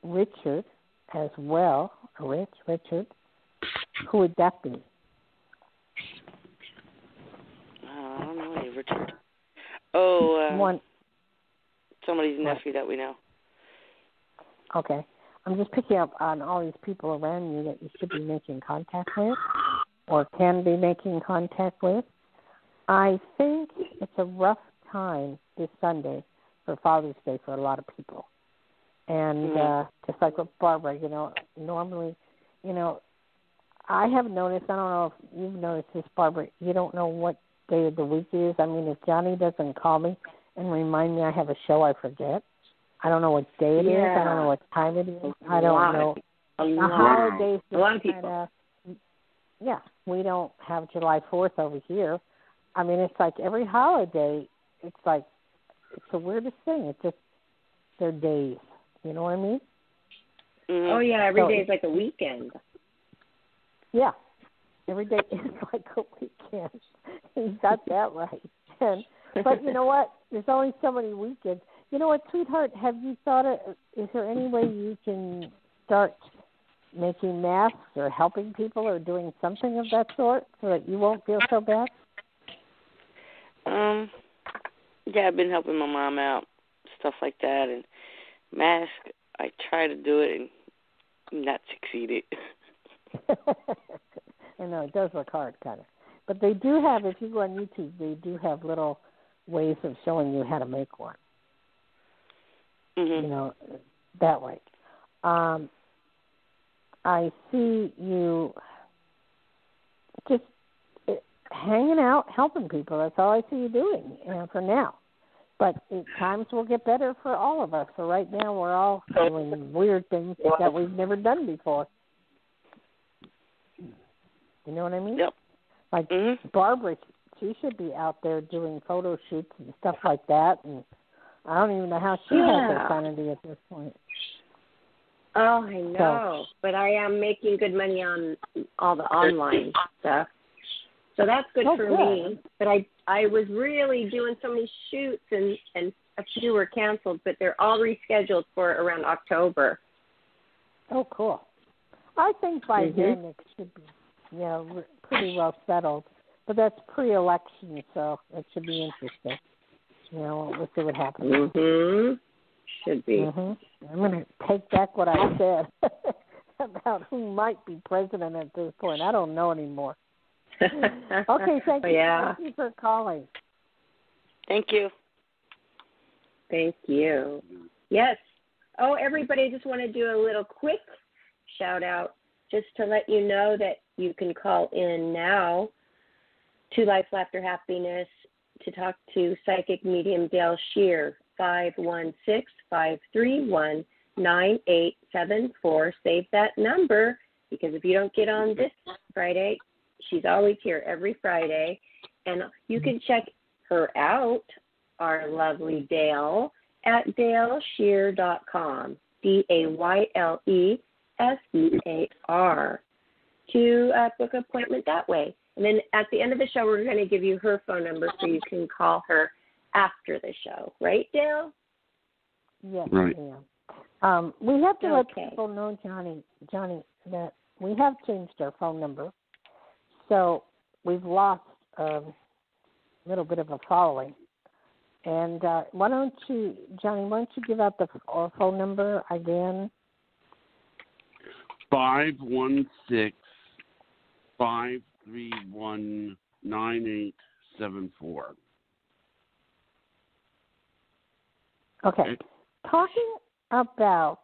Richard as well, Richard. Who would that be? I don't know any Richard. Oh, somebody's nephew that we know. Okay. I'm just picking up on all these people around you that you should be making contact with or can be making contact with. I think it's a rough time this Sunday for Father's Day for a lot of people. And just like with Barbara, normally, I have noticed, I don't know if you've noticed this, Barbara, you don't know what day of the week it is. I mean, if Johnny doesn't call me and remind me I have a show, I forget. I don't know what day it is. I don't know what time it is. I don't know. The holidays, a lot of people. We don't have July 4th over here. I mean, it's like every holiday, it's the weirdest thing. It's just their days. You know what I mean? Oh, yeah, every day is like a weekend. Yeah, every day is like a weekend. You got that right. But you know what? There's only so many weekends. You know what, sweetheart, have you thought is there any way you can start making masks or helping people or doing something of that sort so that you won't feel so bad? Yeah, I've been helping my mom out, stuff like that, and mask, I try to do it and not succeeded. I know, it does look hard, kind of. But they do have, if you go on YouTube, they do have little ways of showing you how to make one. That way. I see you just hanging out, helping people. That's all I see you doing for now. But times will get better for all of us. So right now we're all doing weird things that we've never done before. You know what I mean? Yep. Like Barbara, she should be out there doing photo shoots and stuff like that. And I don't even know how she has that sanity at this point. Oh, I know. But I am making good money on all the online stuff. So that's good for me. But I was really doing so many shoots, and a few were canceled, but they're all rescheduled for around October. Oh, cool. I think by then it should be, pretty well settled. But that's pre-election, so it should be interesting. We'll see what happens. Should be. I'm going to take back what I said about who might be president at this point. I don't know anymore. Okay, thank you. Thank you for calling. Thank you. Thank you. Yes. Oh, everybody, I just want to do a little quick shout out just to let you know that you can call in now to Life, Laughter, Happiness to talk to psychic medium Dayle Schear, 516-531-9874. Save that number, because if you don't get on this Friday, she's always here every Friday. And you can check her out, our lovely Dayle, at DayleSchear.com, DayleSear, to book an appointment that way. And then at the end of the show, we're going to give you her phone number so you can call her after the show. Right, Dayle? Yes, right. ma'am. We have to let people know, Johnny, that we have changed our phone number, so we've lost a little bit of a following. And why don't you, Johnny, give out the phone number again? 516-531-9874. Okay. Talking about,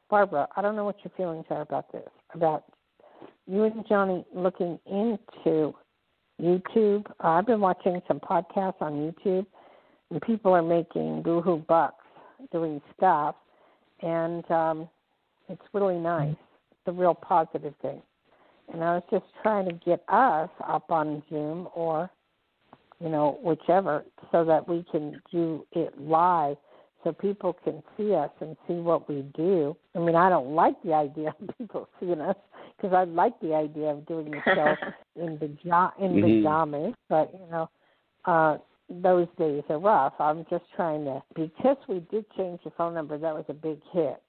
Barbara, I don't know what your feelings are about this, about you and Johnny looking into YouTube. I've been watching some podcasts on YouTube, and people are making boohoo bucks doing stuff, and it's really nice. It's a real positive thing. And I was just trying to get us up on Zoom or, whichever, so that we can do it live so people can see us and see what we do. I mean, I don't like the idea of people seeing us because I like the idea of doing the show in pajamas, but, those days are rough. I'm just trying to, because we did change the phone number, that was a big hit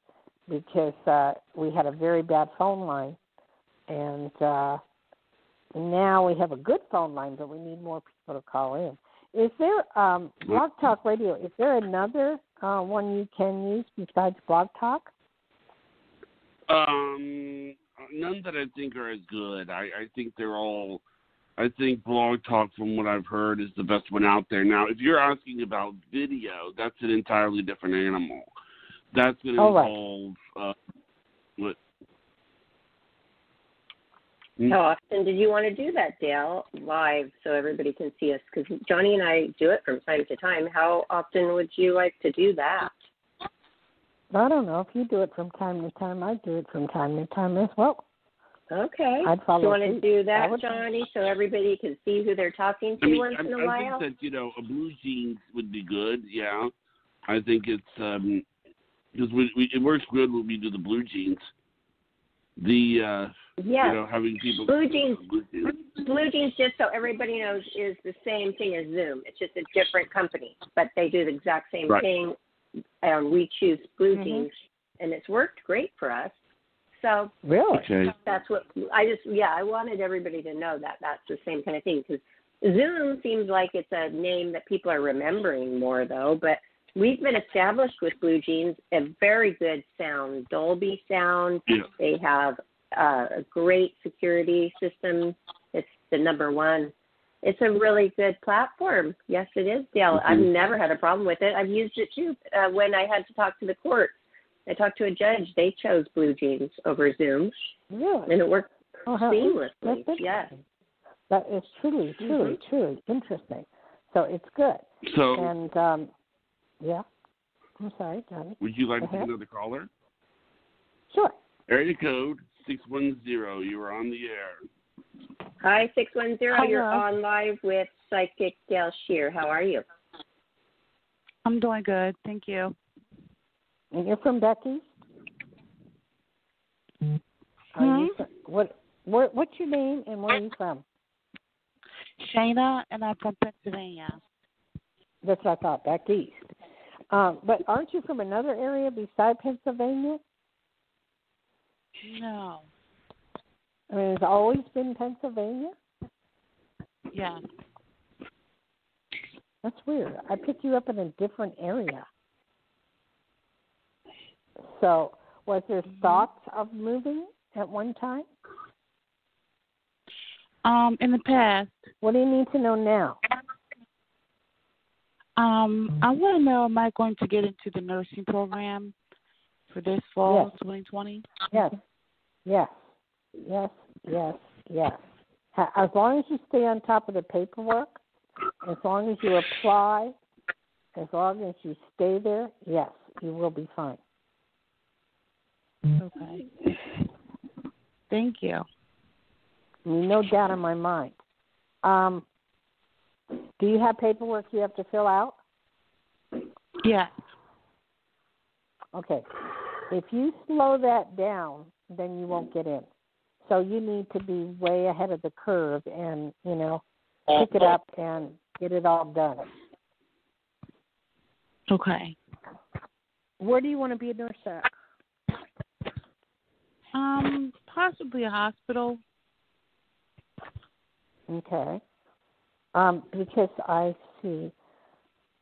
because we had a very bad phone line, and now we have a good phone line, but we need more people to call in. Is there Blog Talk Radio? Is there another one you can use besides Blog Talk? None that I think are as good. I think they're all. I think Blog Talk, from what I've heard, is the best one out there. Now, if you're asking about video, that's an entirely different animal. That's going to involve what. How often did you want to do that, Dayle, live so everybody can see us? Because Johnny and I do it from time to time. How often would you like to do that? I don't know. If you do it from time to time, I do it from time to time as well. Okay. I'd follow. Do you want to do that, Johnny, so everybody can see who they're talking to once in a while? I think that, a blue jeans would be good, yeah. I think it's, because it works good when we do the blue jeans. Having people. Blue jeans, just so everybody knows, is the same thing as Zoom. It's just a different company, but they do the exact same thing. We choose blue jeans, and it's worked great for us. So really, that's what I wanted everybody to know that that's the same kind of thing, because Zoom seems like it's a name that people are remembering more, though. But we've been established with Blue Jeans, a very good sound, Dolby sound. Yeah. They have a great security system. It's the number one. It's a really good platform. Yes, it is, Dayle. Mm-hmm. I've never had a problem with it. I've used it, too, when I had to talk to the court. I talked to a judge. They chose Blue Jeans over Zoom. Yeah. And it worked seamlessly. Yes. That is truly interesting. So it's good. So, and, yeah. I'm sorry, Johnny. Would you like to take another caller? Sure. Area code 610. You are on the air. Hi, 610. Hello. You're on live with Psychic Dayle Schear. How are you? I'm doing good. Thank you. And you're from Becky? What's your name and where are you from? Shayna, and I'm from Pennsylvania. That's what I thought, back east. But aren't you from another area beside Pennsylvania? No. I mean, it's always been Pennsylvania? Yeah. That's weird. I picked you up in a different area. So, was there thoughts of moving at one time? In the past. What do you need to know now? I want to know, am I going to get into the nursing program for this fall, 2020? Yes. As long as you stay on top of the paperwork, as long as you apply, as long as you stay there, yes, you will be fine. Okay. Thank you. No doubt in my mind. Do you have paperwork you have to fill out? Yes. Okay. If you slow that down, then you won't get in. So you need to be way ahead of the curve and, pick it up and get it all done. Okay. Where do you want to be a nurse at? Possibly a hospital. Okay. Because I see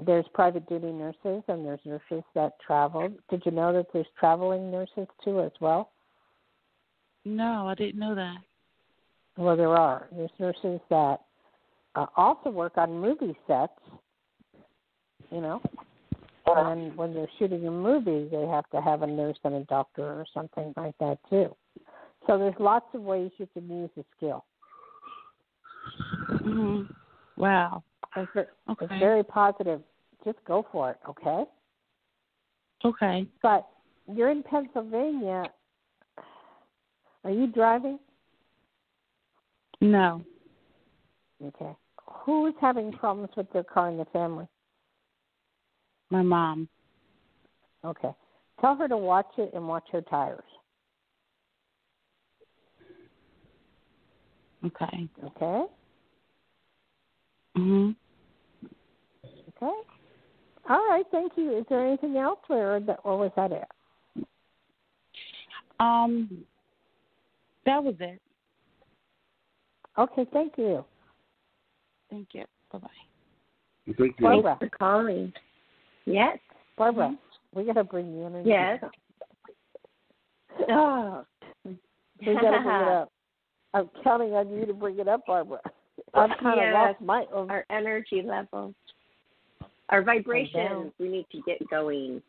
there's private duty nurses and there's nurses that travel. Did you know that there's traveling nurses too as well? No, I didn't know that. Well, there are. There's nurses that also work on movie sets, you know. And when they're shooting a movie, they have to have a nurse and a doctor or something like that too. So there's lots of ways you can use the skill. Mm-hmm. Wow. It's very positive. Just go for it, okay? Okay. But you're in Pennsylvania. Are you driving? No. Okay. Who is having problems with their car in the family? My mom. Okay. Tell her to watch it and watch her tires. Okay. Okay? Mm-hmm. Okay. All right, thank you. Is there anything else, or was that it? That was it. Okay, thank you. Thank you. Bye-bye. Thank you. Barbara. Thanks for calling. Yes. Barbara, we got to bring you in. Yes. Oh. We got to bring it up. I'm counting on you to bring it up, Barbara. I've kind of lost my own. Our energy levels. Our vibrations, we need to get going.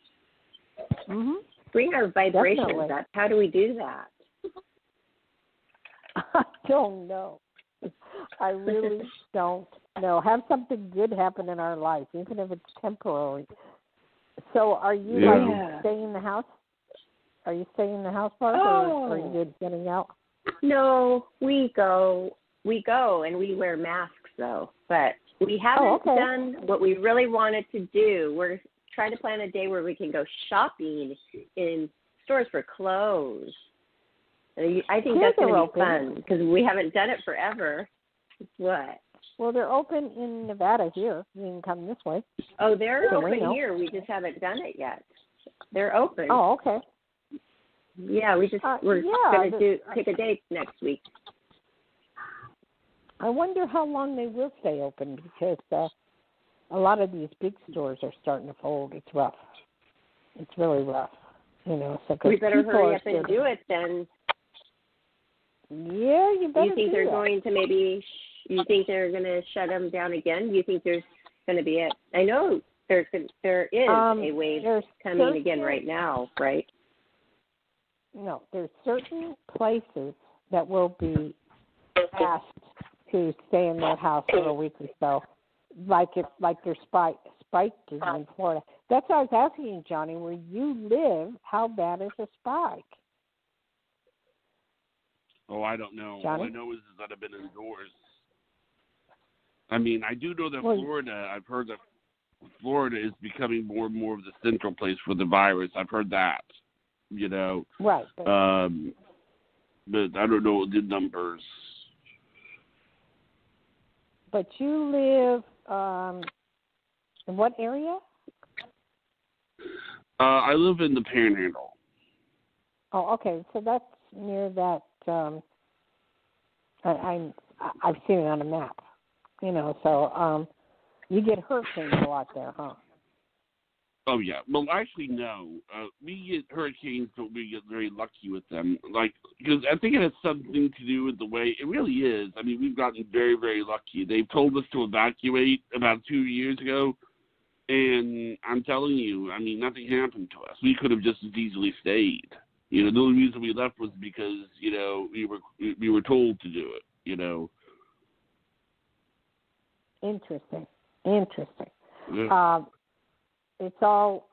Mm-hmm. Bring our vibrations Definitely. up. How do we do that? I don't know. I really don't know. Have something good happen in our life, even if it's temporary. So are you staying in the house? Are you staying in the house, Barbara, or are you getting out? No, we go and we wear masks though, but we haven't done what we really wanted to do. We're trying to plan a day where we can go shopping in stores for clothes. I think that's going to be fun because we haven't done it forever. What? Well, they're open in Nevada here. You can come this way. Oh, they're open here. We just haven't done it yet. They're open. Oh, okay. Yeah, we're going to take a date next week. I wonder how long they will stay open because a lot of these big stores are starting to fold. It's rough. It's really rough. You know, so we better hurry up and do it then. Yeah, you better. Do you think they're going to maybe? You think they're going to shut them down again? Do you think there's going to be I know there is a wave coming again right now, right? No, there's certain places that will be asked to stay in their house for a week or so, like their spike is in Florida. That's why I was asking you, Johnny, where you live, how bad is a spike? Oh, I don't know. Johnny? All I know is that I've been indoors. I mean, I do know that Florida, I've heard that Florida is becoming more and more of the central place for the virus. I've heard that, you know. Right. But I don't know the numbers. But you live in what area? I live in the Panhandle. Oh, okay. So that's near that. I've seen it on a map. You know, so you get hurricanes a lot there, huh? Oh, yeah. Well, actually, no. We get hurricanes, but we get very lucky with them. Like, because I think it has something to do with the way, it really is. I mean, we've gotten very, very lucky. They told us to evacuate about 2 years ago, and I'm telling you, I mean, nothing happened to us. We could have just as easily stayed. You know, the only reason we left was because, you know, we were told to do it, you know. Interesting. Yeah. It's all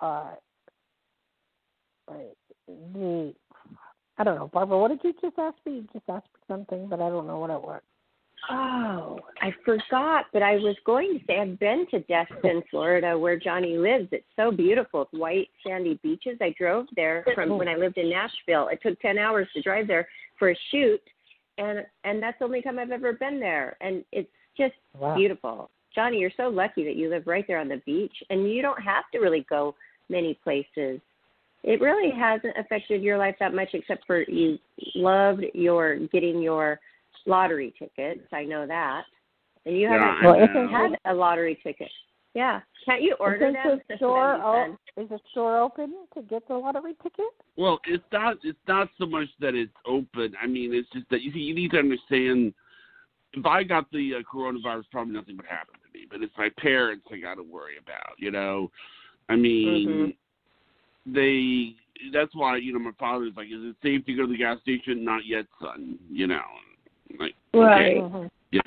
I don't know, Barbara, what did you just ask me? You just asked me something, but I don't know what it was. Oh, I forgot, but I was going to say I've been to Destin, Florida, where Johnny lives. It's so beautiful. It's white, sandy beaches. I drove there from when I lived in Nashville. It took 10 hours to drive there for a shoot, and that's the only time I've ever been there, and it's just beautiful. Johnny, you're so lucky that you live right there on the beach, and you don't have to really go many places. it really hasn't affected your life that much, except for you loved getting your lottery tickets. I know that. And you haven't had a lottery ticket. Yeah. Can't you order them? Is the store open to get the lottery ticket? Well, it's not so much that it's open. I mean, it's just that you need to understand. If I got the coronavirus, probably nothing would happen to me. But it's my parents I got to worry about. You know, I mean, That's why my father's like, is it safe to go to the gas station? Not yet, son. You know, like right. Okay. Yeah.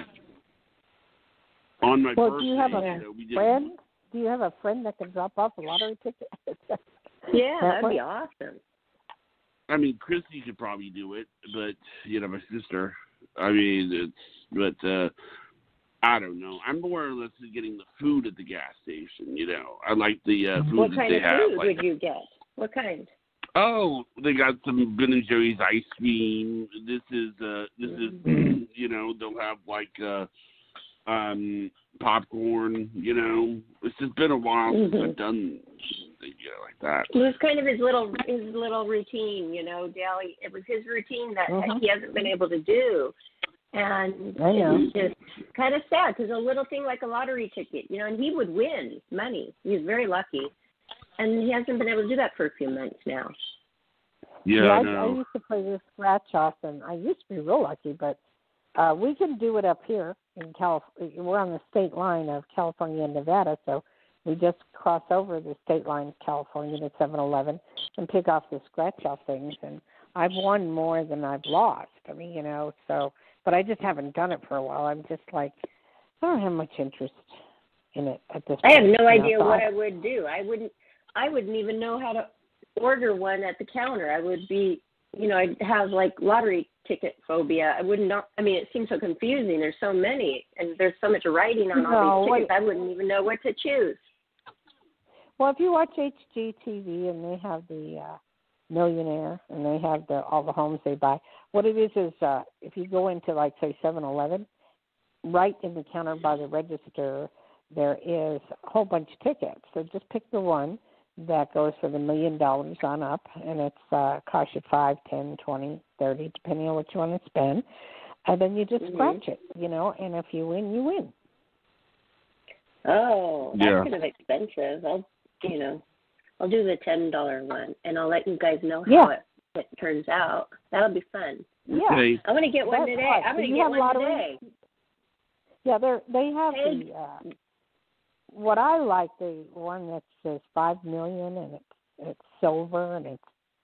On my birthday, do you have a friend? Do you have a friend that can drop off a lottery ticket? Yeah, that'd be awesome. I mean, Christy could probably do it, but my sister. I mean, I don't know. I'm more or less getting the food at the gas station. I like the food that they have. What kind of food would you get? What kind? Oh, they got some Ben & Jerry's ice cream. This is they'll have like popcorn. It's just been a while since I've done like that. It was kind of his little routine. Dayle. It was his routine that he hasn't been able to do. And it's just kind of sad because a little thing like a lottery ticket, and he would win money. He's very lucky. And he hasn't been able to do that for a few months now. Yeah, I used to play this scratch off, and I used to be real lucky, but we can do it up here in California. We're on the state line of California and Nevada, so we just cross over the state line of California to 7-Eleven and pick off the scratch off things. And I've won more than I've lost. I mean, so, but I just haven't done it for a while. I'm just like, I don't have much interest in it at this point. I have no idea what I would do. I wouldn't even know how to order one at the counter. I would be, I'd have like lottery ticket phobia. I wouldn't know. I mean, it seems so confusing. There's so many, and there's so much writing on all these tickets. I wouldn't even know what to choose. Well, if you watch HGTV and they have the Millionaire and they have all the homes they buy, what it is if you go into like say 7-Eleven, right in the counter by the register, there is a whole bunch of tickets. So just pick the one that goes for the $1 million on up, and it's costs you $5, $10, $20, $30, depending on what you want to spend. And then you just scratch it, and if you win, you win. Oh, that's kind of expensive. I'll do the $10 one, and I'll let you guys know how it turns out. That'll be fun. Yeah, I'm gonna get one today. I'm gonna get one today. Yeah, they have the. What I like, the one that says $5 million and it's silver and it's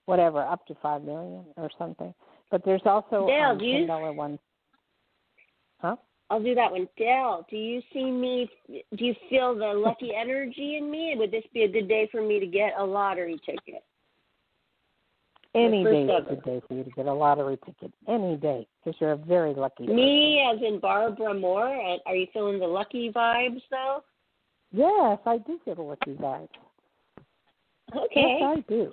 whatever up to $5 million or something. But there's also $10 one. Huh? I'll do that one. Dayle, do you see me? Do you feel the lucky energy in me? Would this be a good day for me to get a lottery ticket? Any day is a good day for you to get a lottery ticket. Any day, because you're a very lucky person. Me, as in Barbara Moore. Are you feeling the lucky vibes though? Yes, I do feel the lucky vibes. Okay. Yes, I do.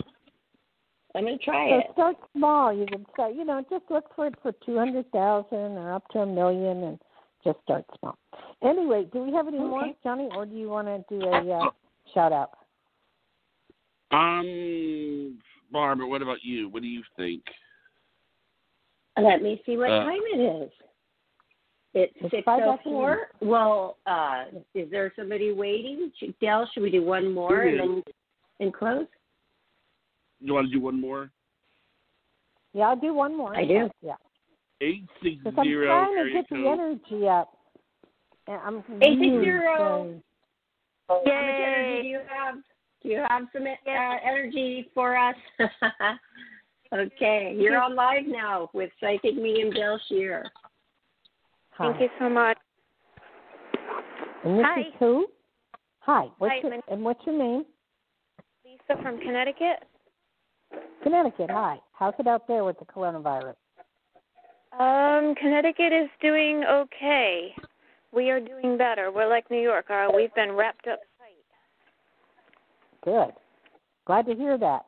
I'm going to try so it. So start small. You can start, just look for it for $200,000 or up to $1 million and just start small. Anyway, do we have any more, Johnny, or do you want to do a shout-out? Barbara, what about you? What do you think? Let me see what time it is. It's 6:04. Well, is there somebody waiting? Dayle, should we do one more and close? You want to do one more? Yeah, I'll do one more. I do. Yeah. 860. I'm trying to get the energy up. 860. How much energy do you have? Do you have some energy for us? Okay, you're on live now with Psychic Medium Dayle Schear. Thank you so much. And this is who? Hi. What's your name? Lisa from Connecticut. Connecticut, hi. How's it out there with the coronavirus? Connecticut is doing okay. We are doing better. We're like New York. We've been wrapped up tight. Good. Glad to hear that.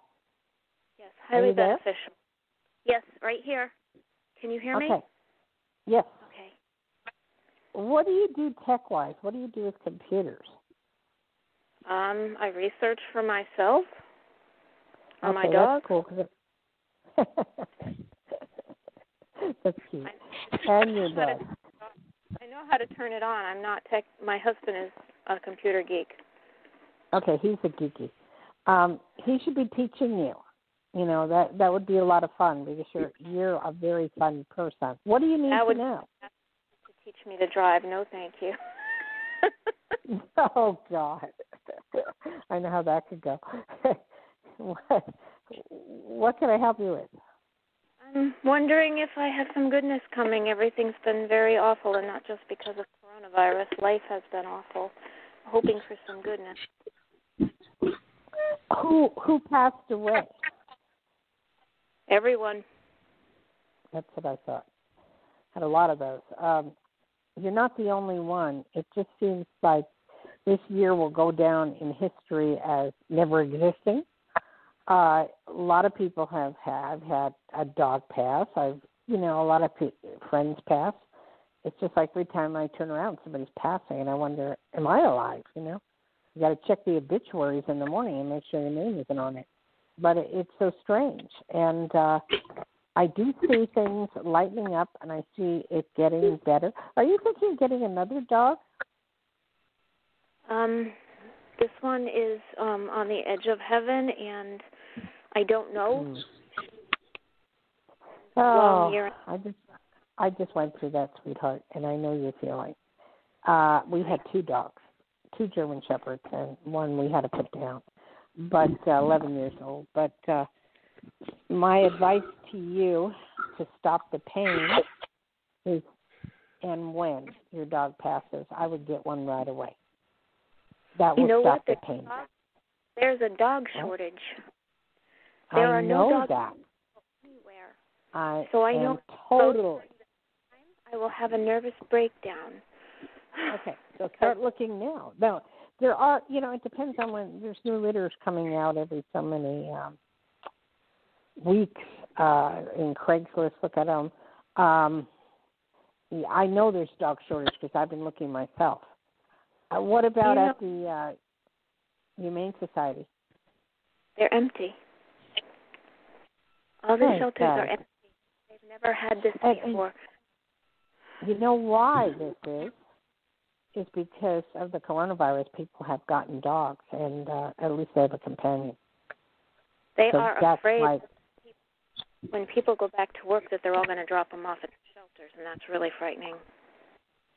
Yes, highly beneficial. Yes, right here. Can you hear me? Okay. Yes. Okay. What do you do tech-wise? What do you do with computers? I research for myself. on my dog. That's cool. That's cute. And your dog. I know how to turn it on. I'm not tech. My husband is a computer geek. Okay, he's a geeky. He should be teaching you. You know, that would be a lot of fun because you're a very fun person. What do you need to know? To teach me to drive. No, thank you. Oh, God. I know how that could go. What can I help you with? I'm wondering if I have some goodness coming. Everything's been very awful, and not just because of coronavirus. Life has been awful. Hoping for some goodness. Who passed away? Everyone. That's what I thought. Had a lot of those. You're not the only one. It just seems like this year will go down in history as never existing. A lot of people have had a dog pass. A lot of friends pass. It's just like every time I turn around, somebody's passing, and I wonder, am I alive? You got to check the obituaries in the morning and make sure your name isn't on it. But it's so strange, and I do see things lightening up, and I see it getting better. Are you thinking of getting another dog? This one is on the edge of heaven, and I don't know. Oh, I just went through that, sweetheart, and I know your feeling. We had 2 dogs, 2 German Shepherds, and one we had to put down, but 11 years old. But my advice to you to stop the pain is, and when your dog passes, I would get one right away. That will stop the pain. There's a dog shortage. There are no dogs anywhere. I know totally. I will have a nervous breakdown. Okay, so start looking now. Now, there are, it depends on when there's new litters coming out every so many weeks in Craigslist. Look at them. I know there's dog shortage because I've been looking myself. What about at the Humane Society? They're empty. All the shelters are empty. They've never had this before. You know why this is? Is because of the coronavirus. People have gotten dogs, and at least they have a companion. They are afraid when people go back to work that they're all going to drop them off at the shelters, and that's really frightening.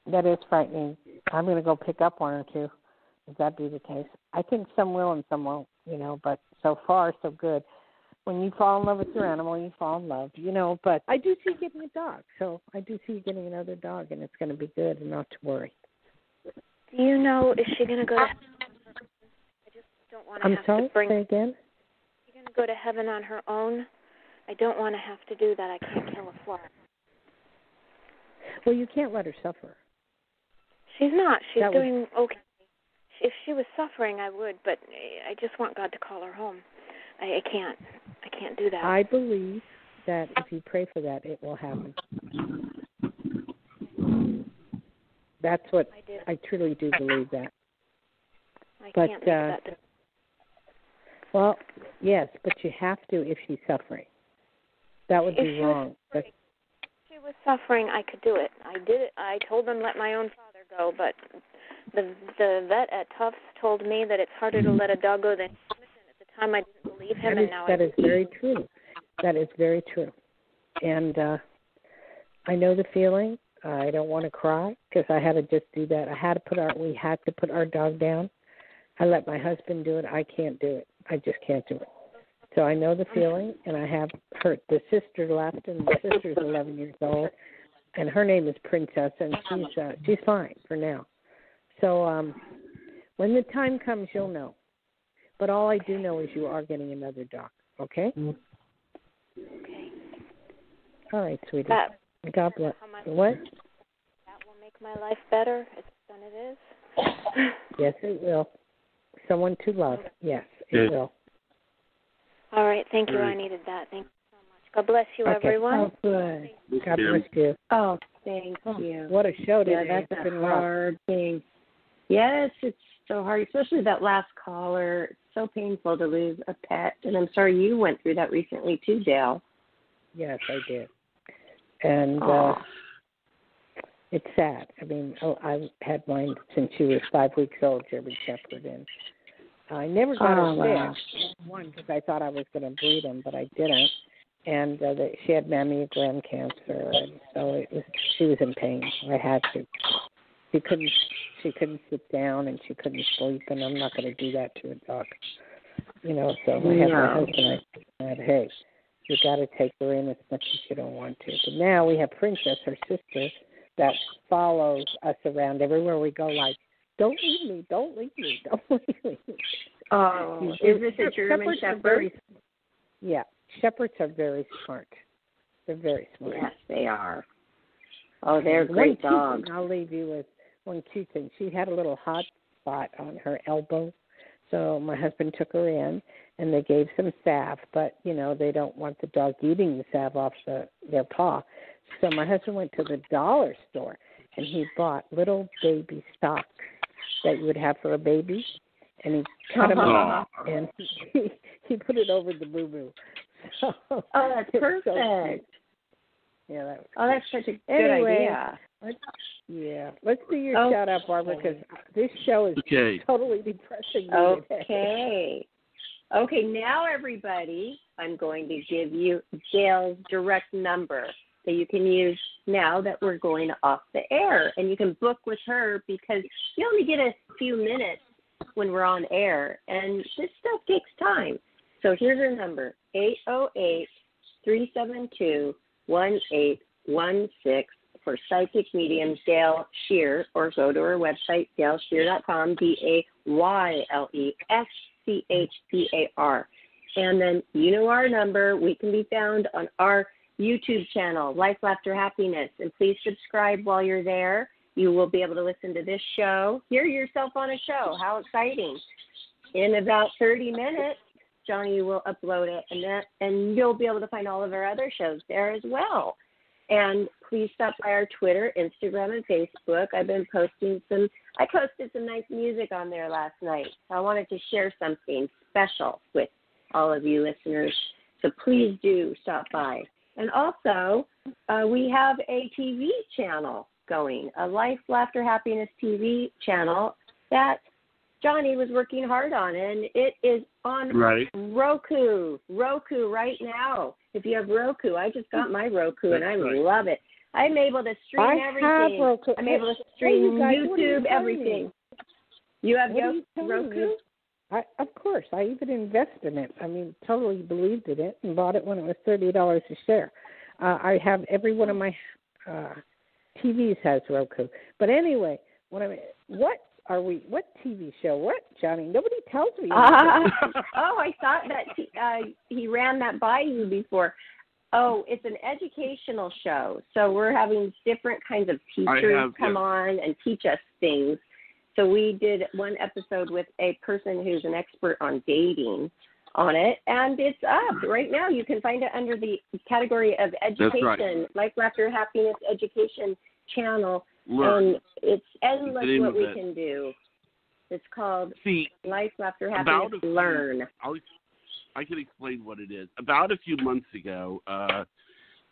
That is frightening. I'm going to go pick up one or two, if that be the case. I think some will and some won't, but so far, so good. When you fall in love with your animal, you fall in love, but I do see you getting a dog. So I do see you getting another dog, and it's going to be good and not to worry. Do you know, is she going to go to heaven? I just don't want to say again? Is she going to go to heaven on her own? I don't want to have to do that. I can't kill a fly. Well, you can't let her suffer. She's not. She's doing okay. If she was suffering, I would, but I just want God to call her home. I can't do that. I believe that if you pray for that, it will happen. That's what I truly do believe that. I can't do that. Well, yes, but you have to if she's suffering. That would be wrong. If she was suffering, I could do it. I did it. I told them let my own father go, but the vet at Tufts told me that it's harder to let a dog go than human. At the time, I didn't believe him, and now that is very true. That is very true. And I know the feeling. I don't want to cry because I had to just do that. We had to put our dog down. I let my husband do it. I can't do it. I just can't do it. So I know the feeling, and I have hurt. The sister left, and the sister's 11 years old, and her name is Princess, and she's fine for now. So when the time comes, you'll know. But all I do know is you are getting another dog. Okay. Okay. All right, sweetie. God bless. What? That will make my life better. Then it is. Yes, it will. Someone to love. Yes, it will. All right. Thank you. I needed that. Thank you so much. God bless you, everyone. Oh, good. God bless you. Oh, thank you. What a show today. That's a hard thing. Yes, it's so hard, especially that last caller. so painful to lose a pet, and I'm sorry you went through that recently too, Dayle. Yes, I did. And it's sad. I mean, I had mine since she was 5 weeks old, German Shepherd, and I never got her sick. One, because I thought I was going to breed him, but I didn't. And she had mammogram cancer, and so she was in pain. I had to. She couldn't sit down, and she couldn't sleep, and I'm not going to do that to a dog. So I had my husband. I said, hey, you got to take her in as much as you don't want to. But now we have Princess, her sister, that follows us around everywhere we go, like, don't leave me, don't leave me, don't leave me. Oh, is this a German Shepherd? Yeah, Shepherds are very smart. They're very smart. Yes, they are. Oh, they're great dogs. I'll leave you with one cute thing. She had a little hot spot on her elbow, so my husband took her in, and they gave some salve, but, they don't want the dog eating the salve off their paw. So my husband went to the dollar store, and he bought little baby socks that you would have for a baby, and he cut them up, and he put it over the boo-boo. So, that's perfect. So yeah, that's such a good idea. Let's do your shout-out, Barbara, because this show is totally depressing. Okay, now everybody, I'm going to give you Dayle's direct number that you can use now that we're going off the air. And you can book with her because you only get a few minutes when we're on air, and this stuff takes time. So here's her number, 808-372-1816 for psychic medium Dayle Schear, or go to her website, daylesschear.com, DAYLESCHEAR. And then our number. We can be found on our YouTube channel, Life, Laughter, Happiness. And please subscribe while you're there. You will be able to listen to this show, hear yourself on a show. How exciting. In about 30 minutes, Johnny will upload it, and you'll be able to find all of our other shows there as well. And please stop by our Twitter, Instagram, and Facebook. I posted some nice music on there last night. I wanted to share something special with all of you listeners. So please do stop by. And also, we have a TV channel going, a Life, Laughter, Happiness TV channel that Johnny was working hard on, and it is on Roku right now. If you have Roku, I just got my Roku, and I love it. I'm able to stream everything. Roku. I'm able to stream YouTube, everything. You have Roku? Of course. I even invested in it. I mean, totally believed in it and bought it when it was $30 a share. I have every one of my TVs has Roku. But anyway, what TV show? What, Johnny? Nobody tells me. I thought that he ran that by you before. Oh, it's an educational show. So we're having different kinds of teachers come on and teach us things. So we did one episode with a person who's an expert on dating on it, and it's up right now. You can find it under the category of education, Life, Laughter, Happiness Education channel. And it's endless what we can do. It's called Life, Laughter, Happiness, Learn. I can explain what it is. About a few months ago,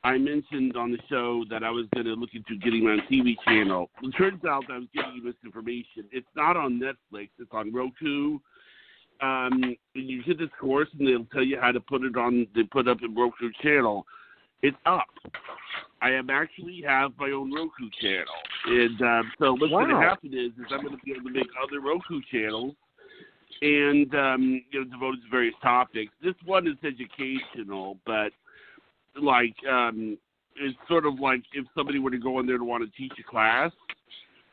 I mentioned on the show that I was going to look into getting my own TV channel. It turns out that I was giving you misinformation. It's not on Netflix. It's on Roku. You get this course, and they'll tell you how to put it on. They put up a Roku channel. It's up. I actually have my own Roku channel. And so what's going to happen is I'm going to be able to make other Roku channels and devoted to various topics. This one is educational, but it's sort of like if somebody were to go in there to want to teach a class.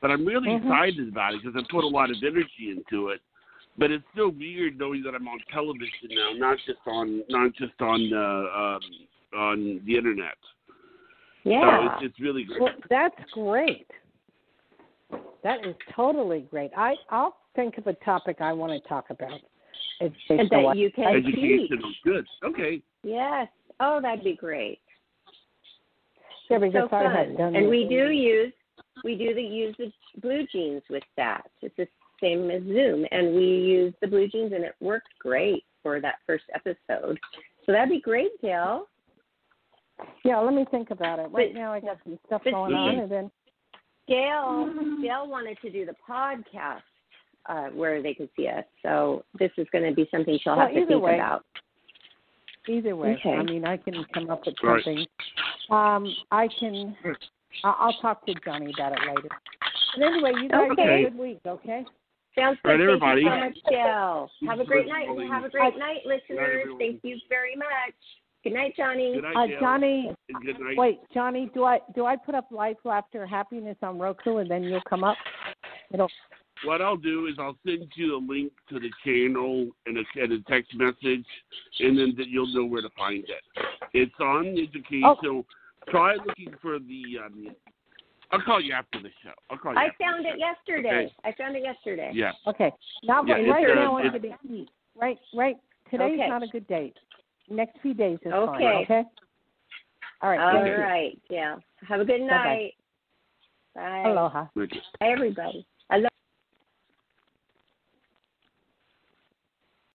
But I'm really excited about it because I put a lot of energy into it. But it's still weird knowing that I'm on television now, not just on the internet. Yeah, so it's really great. Well, that's great. That is totally great. I'll think of a topic I want to talk about. And that you can educational. Teach. Good. Okay. Yes. Oh, that'd be great. Yeah, so fun. And we do use the blue jeans with that. It's same as Zoom, and we used the Blue Jeans, and it worked great for that first episode. So that'd be great, Dayle. Yeah, let me think about it. Right now I got some stuff going on, and then Dayle wanted to do the podcast where they could see us. So this is going to be something she'll have to think about. Either way, okay. I mean, I can come up with something. I'll talk to Johnny about it later. But anyway, you guys have a good week, okay? Sounds good. Right, everybody. Thank you so much, Dayle. Have a great night. Have a great night, listeners. Thank you very much. Good night, Johnny. Good night, Johnny. Good night. Wait, Johnny, do I put up Life, Laughter, Happiness on Roku, and then you'll come up? What I'll do is I'll send you a link to the channel and a text message, and then you'll know where to find it. It's on education, so try looking for the. I'll call you after the show. I found it yesterday. Okay? Yeah. Okay. Now, right now I'm going to eat. Right. Today's not a good date. Next few days is fine. Okay. All right. All right. Yeah. Have a good night. Bye. Bye. Aloha. Bye, everybody.